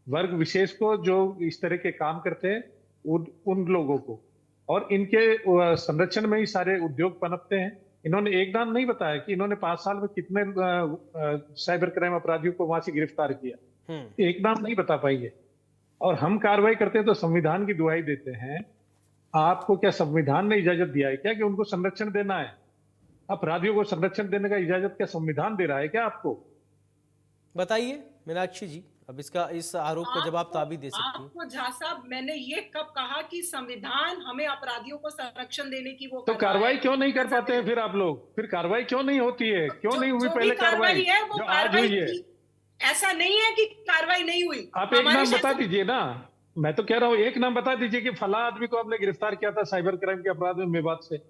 वर्ग विशेष को, जो इस तरह के काम करते हैं, उन लोगों को। और इनके संरक्षण में ही सारे उद्योग पनपते हैं। इन्होंने एक नाम नहीं बताया कि इन्होंने 5 साल में कितने साइबर क्राइम अपराधियों को वहां से गिरफ्तार किया। एक नाम नहीं बता पाएंगे। और हम कार्रवाई करते हैं तो संविधान की दुहाई देते हैं। आपको क्या संविधान ने इजाजत दिया है क्या कि उनको संरक्षण देना है? अपराधियों को संरक्षण देने का इजाजत क्या संविधान दे रहा है क्या आपको? बताइए मीनाक्षी जी, अब इस आरोप का जवाब तो आप भी दे सकती हैं। आपको झा साहब, मैंने ये कब कहा कि संविधान हमें अपराधियों को संरक्षण देने की वो तो कार्रवाई क्यों नहीं कर पाते हैं फिर आप लोग? फिर कार्रवाई क्यों नहीं होती है? क्यों नहीं हुई पहले कार्रवाई है वो जो आज हुई है? ऐसा नहीं है कि कार्रवाई नहीं हुई। आप एक नाम बता दीजिए ना। मैं तो कह रहा हूँ एक नाम बता दीजिए कि फला आदमी को आपने गिरफ्तार किया था साइबर क्राइम के अपराध में मेवात से।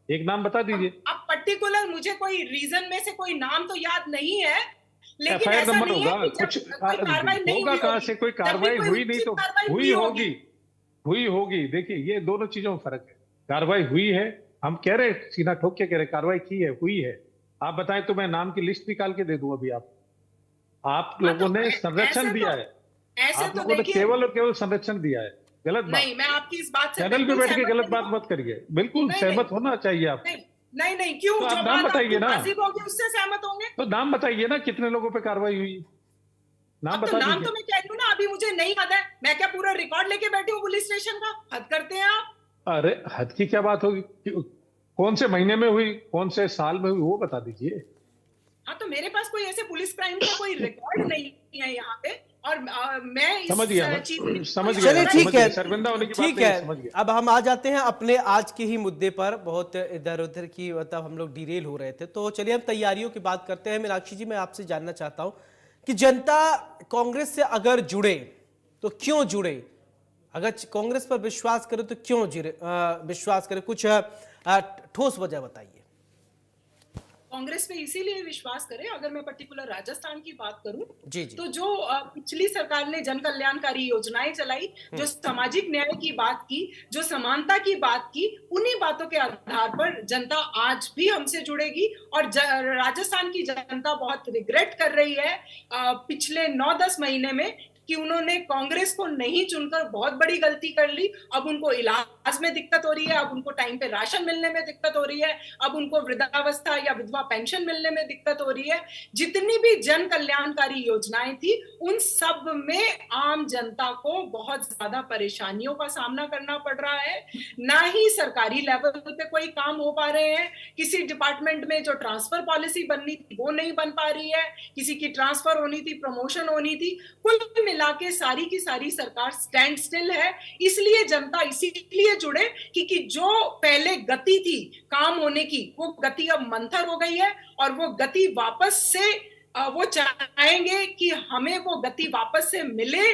एक नाम बता दीजिए। अब पर्टिकुलर मुझे कोई रीजन में से कोई नाम तो याद नहीं है, लेकिन एफआईआर ऐसा नंबर नहीं है होगा, कि कुछ कार्रवाई नहीं होगा कहां से? कोई कार्रवाई हुई नहीं तो हुई होगी। देखिए, ये दोनों चीजों में फर्क है। कार्रवाई हुई है, हम कह रहे सीना ठोक के कह रहे कार्रवाई की है, हुई है। आप बताएं तो मैं नाम की लिस्ट निकाल के दे दूं अभी आप लोगों ने संरक्षण दिया है। आप लोगों ने केवल और केवल संरक्षण दिया है। गलत बात नहीं, मैं आपकी इस बात से चैनल पे बैठ के गलत बात मत करिए। बिल्कुल सहमत होना चाहिए आप। नहीं, क्यों? तो आप नाम बताइए ना, उससे सहमत होंगे तो नाम बताइए ना कितने लोगों पे कार्रवाई हुई? नाम बता दीजिए। नाम तो मैं कह रही हूँ ना, अभी मुझे नहीं याद है। मैं क्या पूरा रिकॉर्ड लेके बैठी हूँ पुलिस स्टेशन का? हद करते हैं आप। अरे हद की क्या बात होगी? कौन से महीने में हुई, कौन से साल में हुई, वो बता दीजिए। हाँ, तो मेरे पास कोई ऐसे पुलिस क्राइम का कोई रिकॉर्ड नहीं है यहाँ पे। और मैं समझ गया। चलिए ठीक है, शर्मिंदा होने की ठीक बात है। समझ गया। अब हम आ जाते हैं अपने आज के ही मुद्दे पर। बहुत इधर उधर की मतलब हम लोग डिरेल हो रहे थे, तो चलिए हम तैयारियों की बात करते हैं। मीनाक्षी जी, मैं आपसे जानना चाहता हूं कि जनता कांग्रेस से अगर जुड़े तो क्यों जुड़े? अगर कांग्रेस पर विश्वास करे तो क्यों विश्वास करे? कुछ ठोस वजह बताइए। कांग्रेस पे इसीलिए विश्वास करे, अगर मैं पर्टिकुलर राजस्थान की बात करूं, जी जी। तो जो पिछली सरकार ने जन कल्याणकारी योजनाएं चलाई, जो सामाजिक न्याय की बात की, जो समानता की बात की, उन्हीं बातों के आधार पर जनता आज भी हमसे जुड़ेगी। और राजस्थान की जनता बहुत रिग्रेट कर रही है पिछले 9-10 महीने में कि उन्होंने कांग्रेस को नहीं चुनकर बहुत बड़ी गलती कर ली। अब उनको इलाज में दिक्कत हो रही है, अब उनको टाइम पे राशन मिलने में दिक्कत हो रही है, अब उनको वृद्धावस्था या विधवा पेंशन मिलने में दिक्कत हो रही है। जितनी भी जन कल्याणकारी योजनाएं थी, उन सब में आम जनता को बहुत ज्यादा परेशानियों का सामना करना पड़ रहा है। ना ही सरकारी लेवल पे कोई काम हो पा रहे हैं, किसी डिपार्टमेंट में जो ट्रांसफर पॉलिसी बननी थी वो नहीं बन पा रही है, किसी की ट्रांसफर होनी थी, प्रमोशन होनी थी, कुल मिला के सारी की सारी सरकार स्टैंड स्टिल है। इसलिए जनता इसीलिए जुड़े कि जो पहले गति थी काम होने की, वो गति अब मंथर हो गई है और वो गति वापस से वो चाहेंगे कि हमें वो गति वापस से मिले।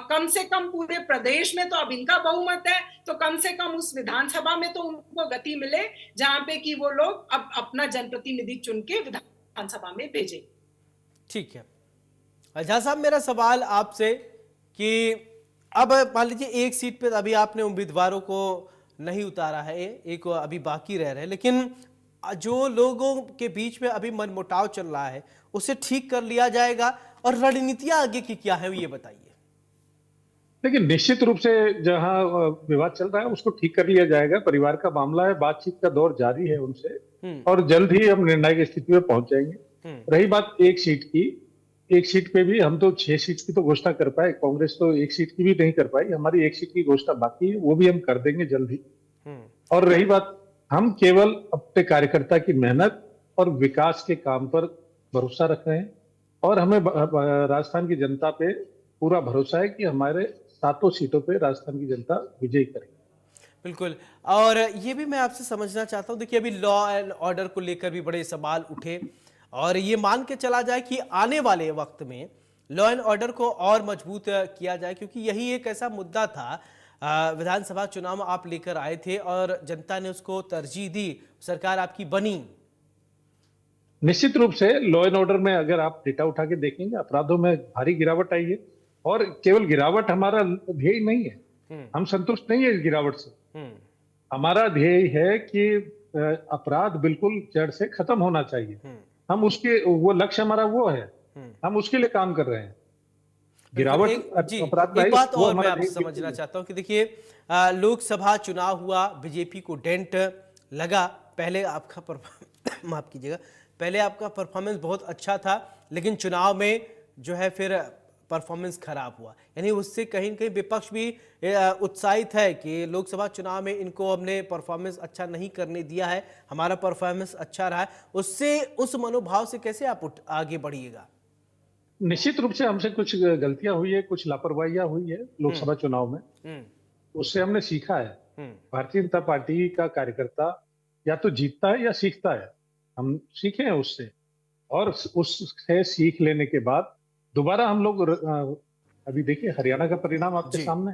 कम से कम पूरे प्रदेश में तो अब इनका बहुमत है, तो कम से कम उस विधानसभा में तो उनको गति मिले जहां पे कि वो लोग अब अपना जनप्रतिनिधि चुन के विधानसभा में भेजें। ठीक है झा साहब, मेरा सवाल आपसे कि अब मान लीजिए एक सीट पे अभी आपने उम्मीदवारों को नहीं उतारा है, एक अभी बाकी रह रहे हैं, लेकिन जो लोगों के बीच में अभी मनमुटाव चल रहा है उसे ठीक कर लिया जाएगा, और रणनीतियां आगे की क्या है ये बताइए। लेकिन निश्चित रूप से जहां विवाद चल रहा है उसको ठीक कर लिया जाएगा। परिवार का मामला है, बातचीत का दौर जारी है उनसे, और जल्द ही हम निर्णायक स्थिति में पहुंच जाएंगे। रही बात एक सीट की, एक सीट पे भी हम तो 6 सीट की तो घोषणा कर पाए, कांग्रेस तो एक सीट की भी नहीं कर पाई। हमारी एक सीट की घोषणा बाकी है, वो भी हम कर देंगे जल्द ही। और रही बात, हम केवल अपने कार्यकर्ता की मेहनत और विकास के काम पर भरोसा रख रहे हैं, और हमें राजस्थान की जनता पे पूरा भरोसा है कि हमारे 7 सीटों पे राजस्थान की जनता विजयी करेगी। बिल्कुल, और ये भी मैं आपसे समझना चाहता हूँ, देखिए अभी लॉ एंड ऑर्डर को लेकर भी बड़े सवाल उठे, और ये मान के चला जाए कि आने वाले वक्त में लॉ एंड ऑर्डर को और मजबूत किया जाए, क्योंकि यही एक ऐसा मुद्दा था। विधानसभा चुनाव में आप लेकर आए थे और जनता ने उसको तरजीह दी, सरकार आपकी बनी। निश्चित रूप से लॉ एंड ऑर्डर में अगर आप डेटा उठा के देखेंगे, अपराधों में भारी गिरावट आई है, और केवल गिरावट हमारा ध्येय नहीं है, हम संतुष्ट नहीं है इस गिरावट से। हमारा ध्येय है कि अपराध बिल्कुल जड़ से खत्म होना चाहिए। हम उसके, वो लक्ष्य हमारा वो है, हम उसके लिए काम कर रहे हैं। गिरावट अपराध एक बात और मैं आपसे समझना चाहता हूं कि देखिए लोकसभा चुनाव हुआ, बीजेपी को डेंट लगा। पहले आपका माफ कीजिएगा, पहले आपका परफॉर्मेंस बहुत अच्छा था, लेकिन चुनाव में जो है फिर परफॉर्मेंस खराब हुआ। यानी उससे कहीं न कहीं विपक्ष भी उत्साहित है कि लोकसभा चुनाव में इनको हमने परफॉर्मेंस अच्छा नहीं करने दिया है, हमारा परफॉर्मेंस अच्छा रहा है। उससे, उस मनोभाव से कैसे आप आगे बढ़िएगा? निश्चित रूप से हमसे कुछ गलतियां हुई है, कुछ लापरवाहियां हुई है लोकसभा चुनाव में, उससे हमने सीखा है। भारतीय जनता पार्टी का कार्यकर्ता या तो जीतता है या सीखता है, हम सीखे हैं उससे, और उससे सीख लेने के बाद दोबारा हम लोग अभी देखिए हरियाणा का परिणाम आपके सामने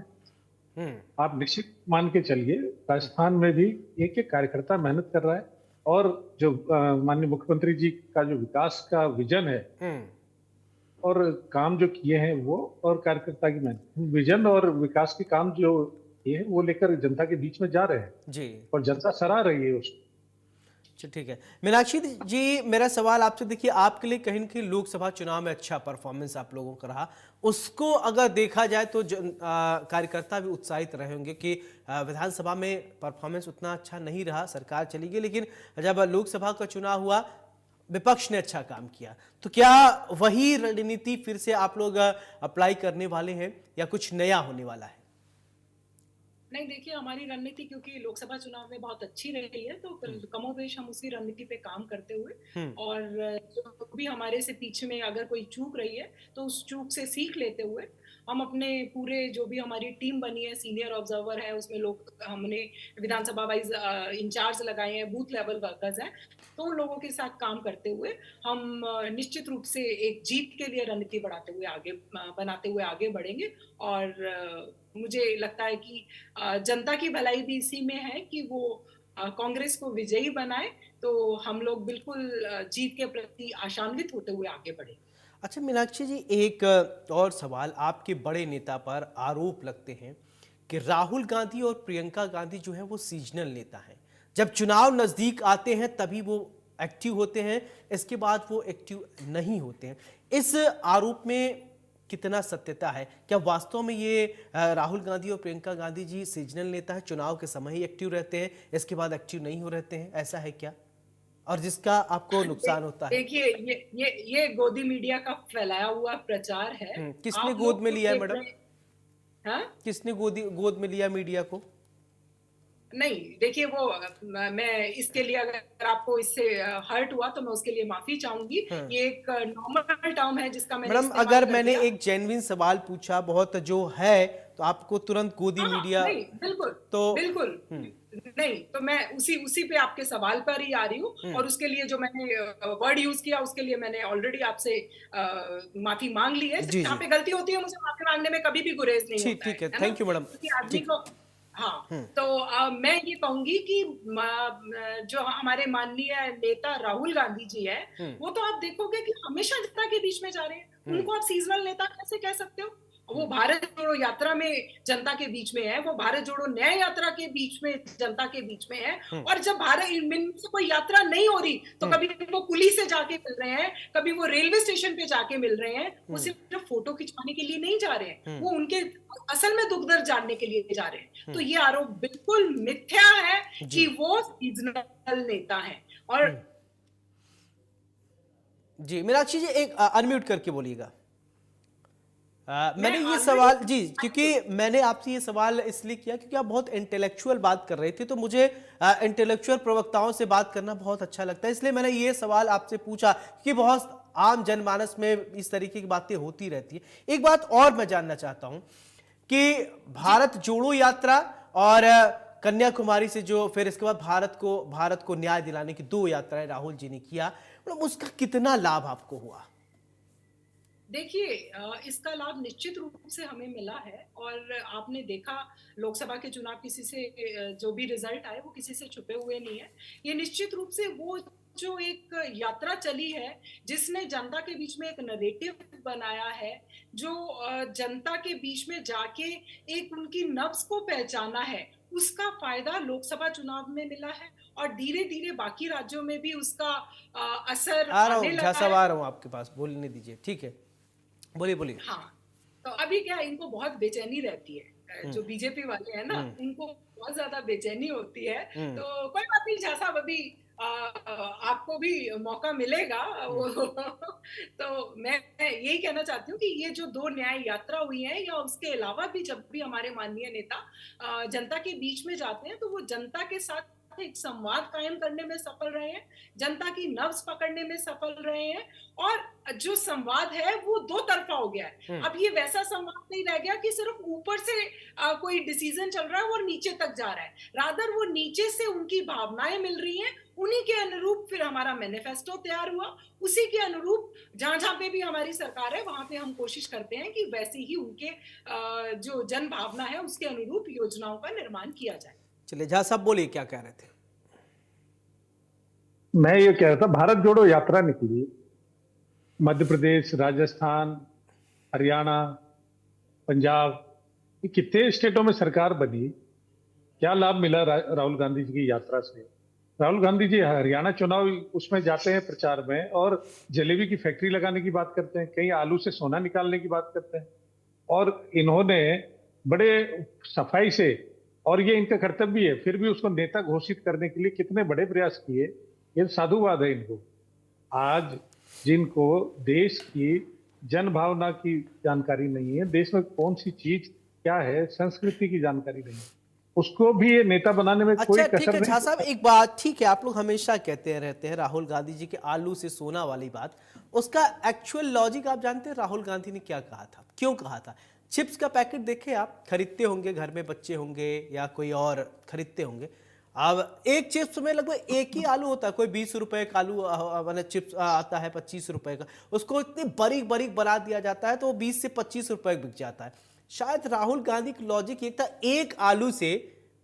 है। आप निश्चित मान के चलिए, राजस्थान में भी एक एक कार्यकर्ता मेहनत कर रहा है, और जो माननीय मुख्यमंत्री जी का जो विकास का विजन है और काम जो किए हैं वो, और कार्यकर्ता की मेहनत, विजन और विकास के काम जो किए हैं वो लेकर जनता के बीच में जा रहे हैं जी, और जनता सराह रही है उसको। ठीक है मीनाक्षी जी, मेरा सवाल आपसे, देखिए आपके लिए कहीं न कहीं लोकसभा चुनाव में अच्छा परफॉर्मेंस आप लोगों का रहा, उसको अगर देखा जाए तो कार्यकर्ता भी उत्साहित रहे होंगे कि विधानसभा में परफॉर्मेंस उतना अच्छा नहीं रहा, सरकार चली गई, लेकिन जब लोकसभा का चुनाव हुआ विपक्ष ने अच्छा काम किया। तो क्या वही रणनीति फिर से आप लोग अप्लाई करने वाले हैं या कुछ नया होने वाला है? नहीं, देखिए हमारी रणनीति क्योंकि लोकसभा चुनाव में बहुत अच्छी रही है, तो कमोबेश हम उसी रणनीति पे काम करते हुए, और जो भी हमारे से पीछे में अगर कोई चूक रही है तो उस चूक से सीख लेते हुए हम अपने पूरे जो भी हमारी टीम बनी है, सीनियर ऑब्जर्वर है, उसमें लोग हमने विधानसभा वाइज इंचार्ज लगाए हैं, बूथ लेवल वर्कर्स हैं, तो उन लोगों के साथ काम करते हुए हम निश्चित रूप से एक जीत के लिए रणनीति बनाते हुए आगे बढ़ेंगे। और मुझे लगता है कि जनता की भलाई भी इसी में है कि वो कांग्रेस को विजयी बनाए, तो हम लोग बिल्कुल जीत के प्रति आशान्वित होते हुए आगे बढ़े। अच्छा मीनाक्षी जी, एक और सवाल, आपके बड़े नेता पर आरोप लगते हैं कि राहुल गांधी और प्रियंका गांधी जो है वो सीजनल नेता हैं। जब चुनाव नजदीक आते हैं तभी वो एक्टिव होते हैं, इसके बाद वो एक्टिव नहीं होते हैं। इस आरोप में कितना सत्यता है? क्या वास्तव में ये राहुल गांधी और प्रियंका गांधी जी सीजनल नेता है, चुनाव के समय ही एक्टिव रहते हैं, इसके बाद एक्टिव नहीं हो रहते हैं, ऐसा है क्या? और जिसका आपको नुकसान होता है? देखिए, ये गोदी मीडिया का फैलाया हुआ प्रचार है। किसने आप गोद लोग में तो लिया है देख मैडम? रहे हैं। हाँ? किसने गोद में लिया मीडिया को? नहीं, देखिए वो मैं इसके लिए, अगर आपको इससे हर्ट हुआ तो मैं उसके लिए माफी चाहूंगी। हाँ। ये एक नॉर्मल टर्म है जिसका मैंने मैडम, इस्तेमाल अगर कर मैंने दिया। एक जेन्युइन सवाल पूछा बहुत जो है, तो आपको तुरंत गोदी हाँ, मीडिया नहीं, बिल्कुल, तो बिल्कुल। नहीं, तो मैं उसी पे आपके सवाल पर ही आ रही हूँ, और उसके लिए जो मैंने वर्ड यूज किया उसके लिए मैंने ऑलरेडी आपसे माफी मांग ली है। जी जहाँ जी, पे गलती होती है मुझे माफी मांगने में कभी भी गुरेज नहीं ठीक होता ठीक है, है ना? Thank you madam. क्योंकि आदमी ठीक। को, हाँ, तो मैं ये कहूंगी कि जो हमारे माननीय नेता राहुल गांधी जी है, वो तो आप देखोगे कि हमेशा जनता के बीच में जा रहे हैं। उनको आप सीजनल नेता कैसे कह सकते हो? वो भारत जोड़ो यात्रा में जनता के बीच में है, वो भारत जोड़ो न्याय यात्रा के बीच में जनता के बीच में है। और जब भारत इनमें से कोई यात्रा नहीं हो रही तो कभी वो कुली से जाके मिल रहे हैं, कभी वो रेलवे स्टेशन पे जाके मिल रहे हैं। वो सिर्फ फोटो खिंचवाने के लिए नहीं जा रहे हैं, वो उनके असल में दुख दर्द जानने के लिए जा रहे हैं। तो ये आरोप बिल्कुल मिथ्या है कि वो सीजनल नेता है। और जी मीनाक्षी जी, एक अनम्यूट करके बोलिएगा। मैंने ये ऑलरेडी, सवाल जी, क्योंकि मैंने आपसे ये सवाल इसलिए किया क्योंकि आप बहुत इंटेलेक्चुअल बात कर रहे थे, तो मुझे इंटेलेक्चुअल प्रवक्ताओं से बात करना बहुत अच्छा लगता है, इसलिए मैंने ये सवाल आपसे पूछा कि बहुत आम जनमानस में इस तरीके की बातें होती रहती है। एक बात और मैं जानना चाहता हूं कि भारत जोड़ो यात्रा और कन्याकुमारी से जो फिर इसके बाद भारत को न्याय दिलाने की 2 यात्राएं राहुल जी ने किया, मतलब उसका कितना लाभ आपको हुआ? देखिए, इसका लाभ निश्चित रूप से हमें मिला है। और आपने देखा, लोकसभा के चुनाव किसी से जो भी रिजल्ट आए वो किसी से छुपे हुए नहीं है। ये निश्चित रूप से वो जो एक यात्रा चली है जिसने जनता के बीच में एक नैरेटिव बनाया है, जो जनता के बीच में जाके एक उनकी नब्ज को पहचाना है, उसका फायदा लोकसभा चुनाव में मिला है। और धीरे धीरे बाकी राज्यों में भी उसका असर आ रहा आने हूं, लगा झांसा है। आ रहा हूं आपके पास, बोलने दीजिए, ठीक है, बोलिए बोलिए। हाँ, तो अभी क्या है, इनको बहुत बेचैनी रहती है। जो बीजेपी वाले हैं ना, उनको बहुत ज्यादा बेचैनी होती है। तो कोई बात नहीं, झासा, अभी आपको भी मौका मिलेगा। तो मैं यही कहना चाहती हूँ कि ये जो 2 न्याय यात्रा हुई है, या उसके अलावा भी जब भी हमारे माननीय नेता जनता के बीच में जाते हैं तो वो जनता के साथ एक संवाद कायम करने में सफल रहे हैं, जनता की नब्ज पकड़ने में सफल रहे हैं। और जो संवाद है वो 2 तरफा हो गया है। अब ये वैसा संवाद नहीं रह गया कि सिर्फ ऊपर से कोई डिसीजन चल रहा है और नीचे तक जा रहा है। रादर वो नीचे से उनकी भावनाएं मिल रही हैं, उन्हीं के अनुरूप फिर हमारा मैनिफेस्टो तैयार हुआ। उसी के अनुरूप जहां जहां पे भी हमारी सरकार है वहां पे हम कोशिश करते हैं कि वैसे ही उनके जो जन भावना है उसके अनुरूप योजनाओं का निर्माण किया जाए। चलिए झा साहब बोलिए, क्या कह रहे थे? मैं ये कह रहा था, भारत जोड़ो यात्रा निकली, मध्य प्रदेश, राजस्थान, हरियाणा, पंजाब, ये कितने स्टेटों में सरकार बनी। क्या लाभ मिला राहुल गांधी जी की यात्रा से? राहुल गांधी जी हरियाणा चुनाव उसमें जाते हैं प्रचार में, और जलेबी की फैक्ट्री लगाने की बात करते हैं, कहीं आलू से सोना निकालने की बात करते हैं। और इन्होंने बड़े सफाई से, और ये इनका कर्तव्य भी है, फिर भी उसको नेता घोषित करने के लिए कितने बड़े प्रयास किए। ये साधुवाद है इनको। आज जिनको देश की जन भावना की जानकारी नहीं है, देश में कौन सी चीज क्या है, संस्कृति की जानकारी नहीं है, उसको भी ये नेता बनाने में कोई अच्छा ठीक कसर है झा नहीं। साहब, एक बात, ठीक है, आप लोग हमेशा कहते रहते हैं राहुल गांधी जी के आलू से सोना वाली बात, उसका एक्चुअल लॉजिक आप जानते हैं राहुल गांधी ने क्या कहा था, क्यों कहा था? चिप्स का पैकेट देखे आप, खरीदते होंगे, घर में बच्चे होंगे या कोई और खरीदते होंगे। अब एक चिप्स में लगभग एक ही आलू होता है, कोई 20 रुपए का आलू मैंने चिप्स आता है 25 रुपए का, उसको इतनी बारीक बारीक बना दिया जाता है तो वो 20 से 25 रुपए बिक जाता है। शायद राहुल गांधी की लॉजिक एक था, एक आलू से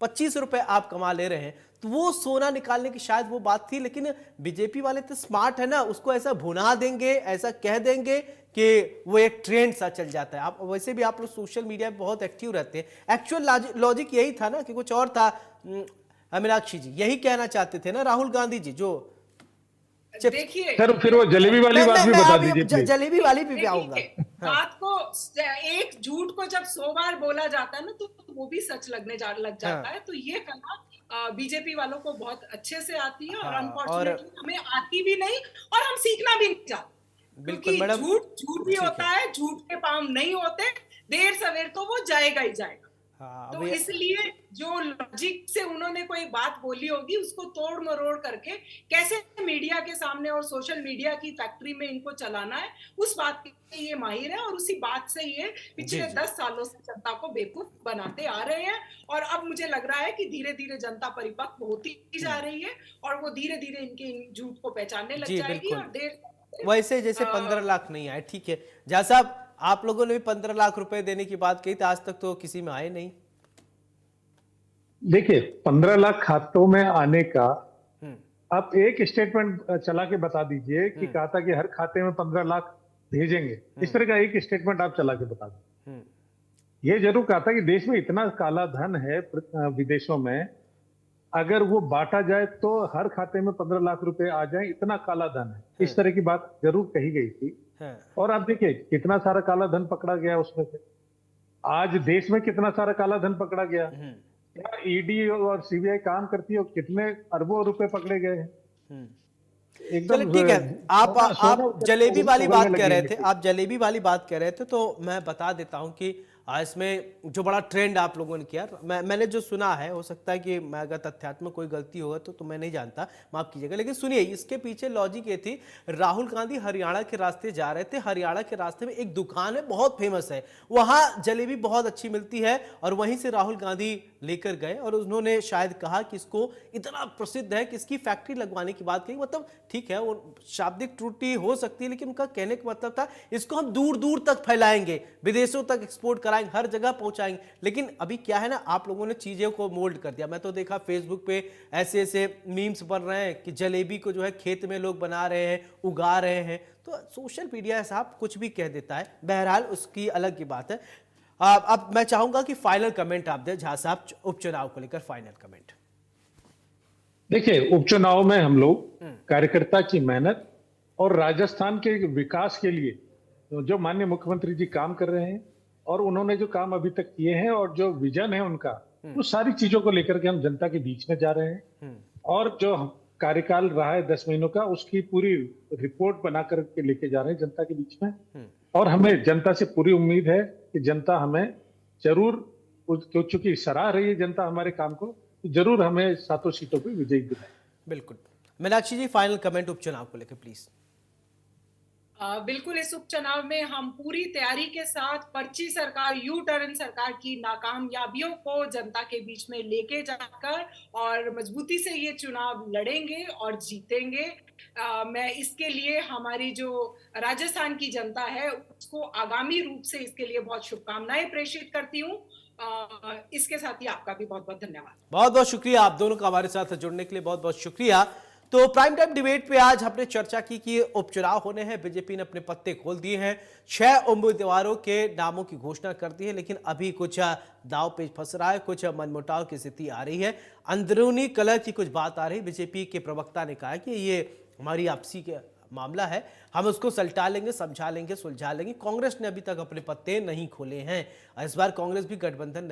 25 रुपए आप कमा ले रहे हैं, तो वो सोना निकालने की शायद वो बात थी, लेकिन बीजेपी वाले तो स्मार्ट है ना, उसको ऐसा भुना देंगे, ऐसा कह देंगे कि वो एक ट्रेंड सा चल जाता है। आप वैसे भी आप लोग सोशल मीडिया पे बहुत एक्टिव रहते हैं, एक्चुअल लॉजिक यही था ना कि कुछ और था। मीनाक्षी जी यही कहना चाहते थे ना, राहुल गांधी जी जो देखिए सर फिर वो जलेबी वाली बात भी बता दीजिए प्लीज। जलेबी वाली भी आऊंगा। बात को एक झूठ को जब 100 बार बोला जाता है ना तो वो भी सच लग जाता है। तो ये कला बीजेपी वालों को बहुत अच्छे से आती है और अनफॉर्चुनेटली हमें आती भी नहीं और हम सीखना भी नहीं चाहते, क्योंकि झूठ ही होता है, झूठ के पांव नहीं होते, देर सवेर तो वो जाएगा ही जाएगा। तो इसलिए जो लॉजिक से उन्होंने कोई बात बोली होगी उसको तोड़ मरोड़ करके कैसे मीडिया के सामने और सोशल मीडिया की फैक्ट्री में इनको चलाना है, उस बात के ये माहिर है और उसी बात से ये पिछले 10 सालों से जनता को बेवकूफ बनाते आ रहे हैं। और अब मुझे लग रहा है कि धीरे धीरे जनता परिपक्व होती जा रही है और वो धीरे धीरे इनके झूठ को पहचानने लग जाएगी। और देर वैसे जैसे 15 लाख नहीं आए, ठीक है जहाँ साहब आप लोगों ने भी 15 लाख रुपए देने की बात कही थी, आज तक तो किसी में आए नहीं। देखिए 15 लाख खातों में आने का आप एक स्टेटमेंट चला के बता दीजिए कि कहा था कि हर खाते में 15 लाख भेजेंगे, इस तरह का एक स्टेटमेंट आप चला के बता दीजिए। ये जरूर कहा था कि देश में इतना काला धन है विदेशों में, अगर वो बांटा जाए तो हर खाते में 15 लाख रुपए आ जाए, इतना काला धन है, इस तरह की बात जरूर कही गई थी। और आप देखिए कितना सारा काला धन पकड़ा गया उसमें से, आज देश में कितना सारा काला धन पकड़ा गया, क्या ईडी और सीबीआई काम करती है, कितने अरबों रुपए पकड़े गए हैं। एकदम ठीक है। आप जलेबी वाली बात कह रहे थे, आप जलेबी वाली बात कह रहे थे, तो मैं बता देता हूं कि इसमें जो बड़ा ट्रेंड आप लोगों ने किया, मैंने जो सुना है, हो सकता है कि मैं अगर तथ्यात्मक कोई गलती होगा तो मैं नहीं जानता, माफ कीजिएगा, लेकिन सुनिए इसके पीछे लॉजिक ये थी, राहुल गांधी हरियाणा के रास्ते जा रहे थे, हरियाणा के रास्ते में एक दुकान है बहुत फेमस है, वहां जलेबी बहुत अच्छी मिलती है और वहीं से राहुल गांधी लेकर गए और उन्होंने शायद कहा कि इसको इतना प्रसिद्ध है कि इसकी फैक्ट्री लगवाने की बात कही। मतलब ठीक है वो शाब्दिक त्रुटि हो सकती है, लेकिन उनका कहने का मतलब था इसको हम दूर दूर तक फैलाएंगे, विदेशों तक एक्सपोर्ट कराएंगे, हर जगह पहुंचाएंगे। लेकिन अभी क्या है ना, आप लोगों ने चीजों को मोल्ड कर दिया। मैं तो देखा फेसबुक पे ऐसे ऐसे मीम्स बन रहे हैं कि जलेबी को जो है खेत में लोग बना रहे हैं, उगा रहे हैं। तो सोशल मीडिया साहब कुछ भी कह देता है, बहरहाल उसकी अलग की बात है। अब मैं चाहूंगा कि फाइनल कमेंट आप दें झा साहब, उपचुनाव को लेकर फाइनल कमेंट। देखिए उपचुनाव में हम लोग कार्यकर्ता की मेहनत और राजस्थान के विकास के लिए जो माननीय मुख्यमंत्री जी काम कर रहे हैं और उन्होंने जो काम अभी तक किए हैं और जो विजन है उनका, वो सारी चीजों को लेकर के हम जनता के बीच में जा रहे हैं। और जो कार्यकाल रहा है 10 महीनों का, उसकी पूरी रिपोर्ट बना करके लेके जा रहे हैं जनता के बीच में। और हमें जनता से पूरी उम्मीद है कि जनता हमें जरूर, चूंकि सराह रही है जनता हमारे काम को, जरूर हमें 7 सीटों पर विजयी दिलाए। बिल्कुल। मीनाक्षी जी फाइनल कमेंट उपचुनाव को लेकर प्लीज। बिल्कुल, इस उपचुनाव में हम पूरी तैयारी के साथ पर्ची सरकार, यू टर्न सरकार की नाकामयाबियों को जनता के बीच में लेके जाकर और मजबूती से ये चुनाव लड़ेंगे और जीतेंगे। मैं इसके लिए हमारी जो राजस्थान की जनता है उसको आगामी रूप से इसके लिए बहुत शुभकामनाएं प्रेषित करती हूँ। इसके साथ ही आपका भी बहुत बहुत धन्यवाद। बहुत बहुत शुक्रिया आप दोनों का हमारे साथ जुड़ने के लिए, बहुत बहुत शुक्रिया। तो प्राइम टाइम डिबेट पे आज हमने चर्चा की कि उपचुनाव होने हैं, बीजेपी ने अपने पत्ते खोल दिए हैं, 6 उम्मीदवारों के नामों की घोषणा कर दी है, लेकिन अभी कुछ दाव पेच फंस रहा है, कुछ मनमुटाव की स्थिति आ रही है, अंदरूनी कलह की कुछ बात आ रही है। बीजेपी के प्रवक्ता ने कहा कि ये हमारी आपसी के मामला है, हम उसको सलटा लेंगे, समझा लेंगे, सुलझा लेंगे। कांग्रेस ने अभी तक अपने पत्ते नहीं खोले हैं, इस बार कांग्रेस भी गठबंधन नहीं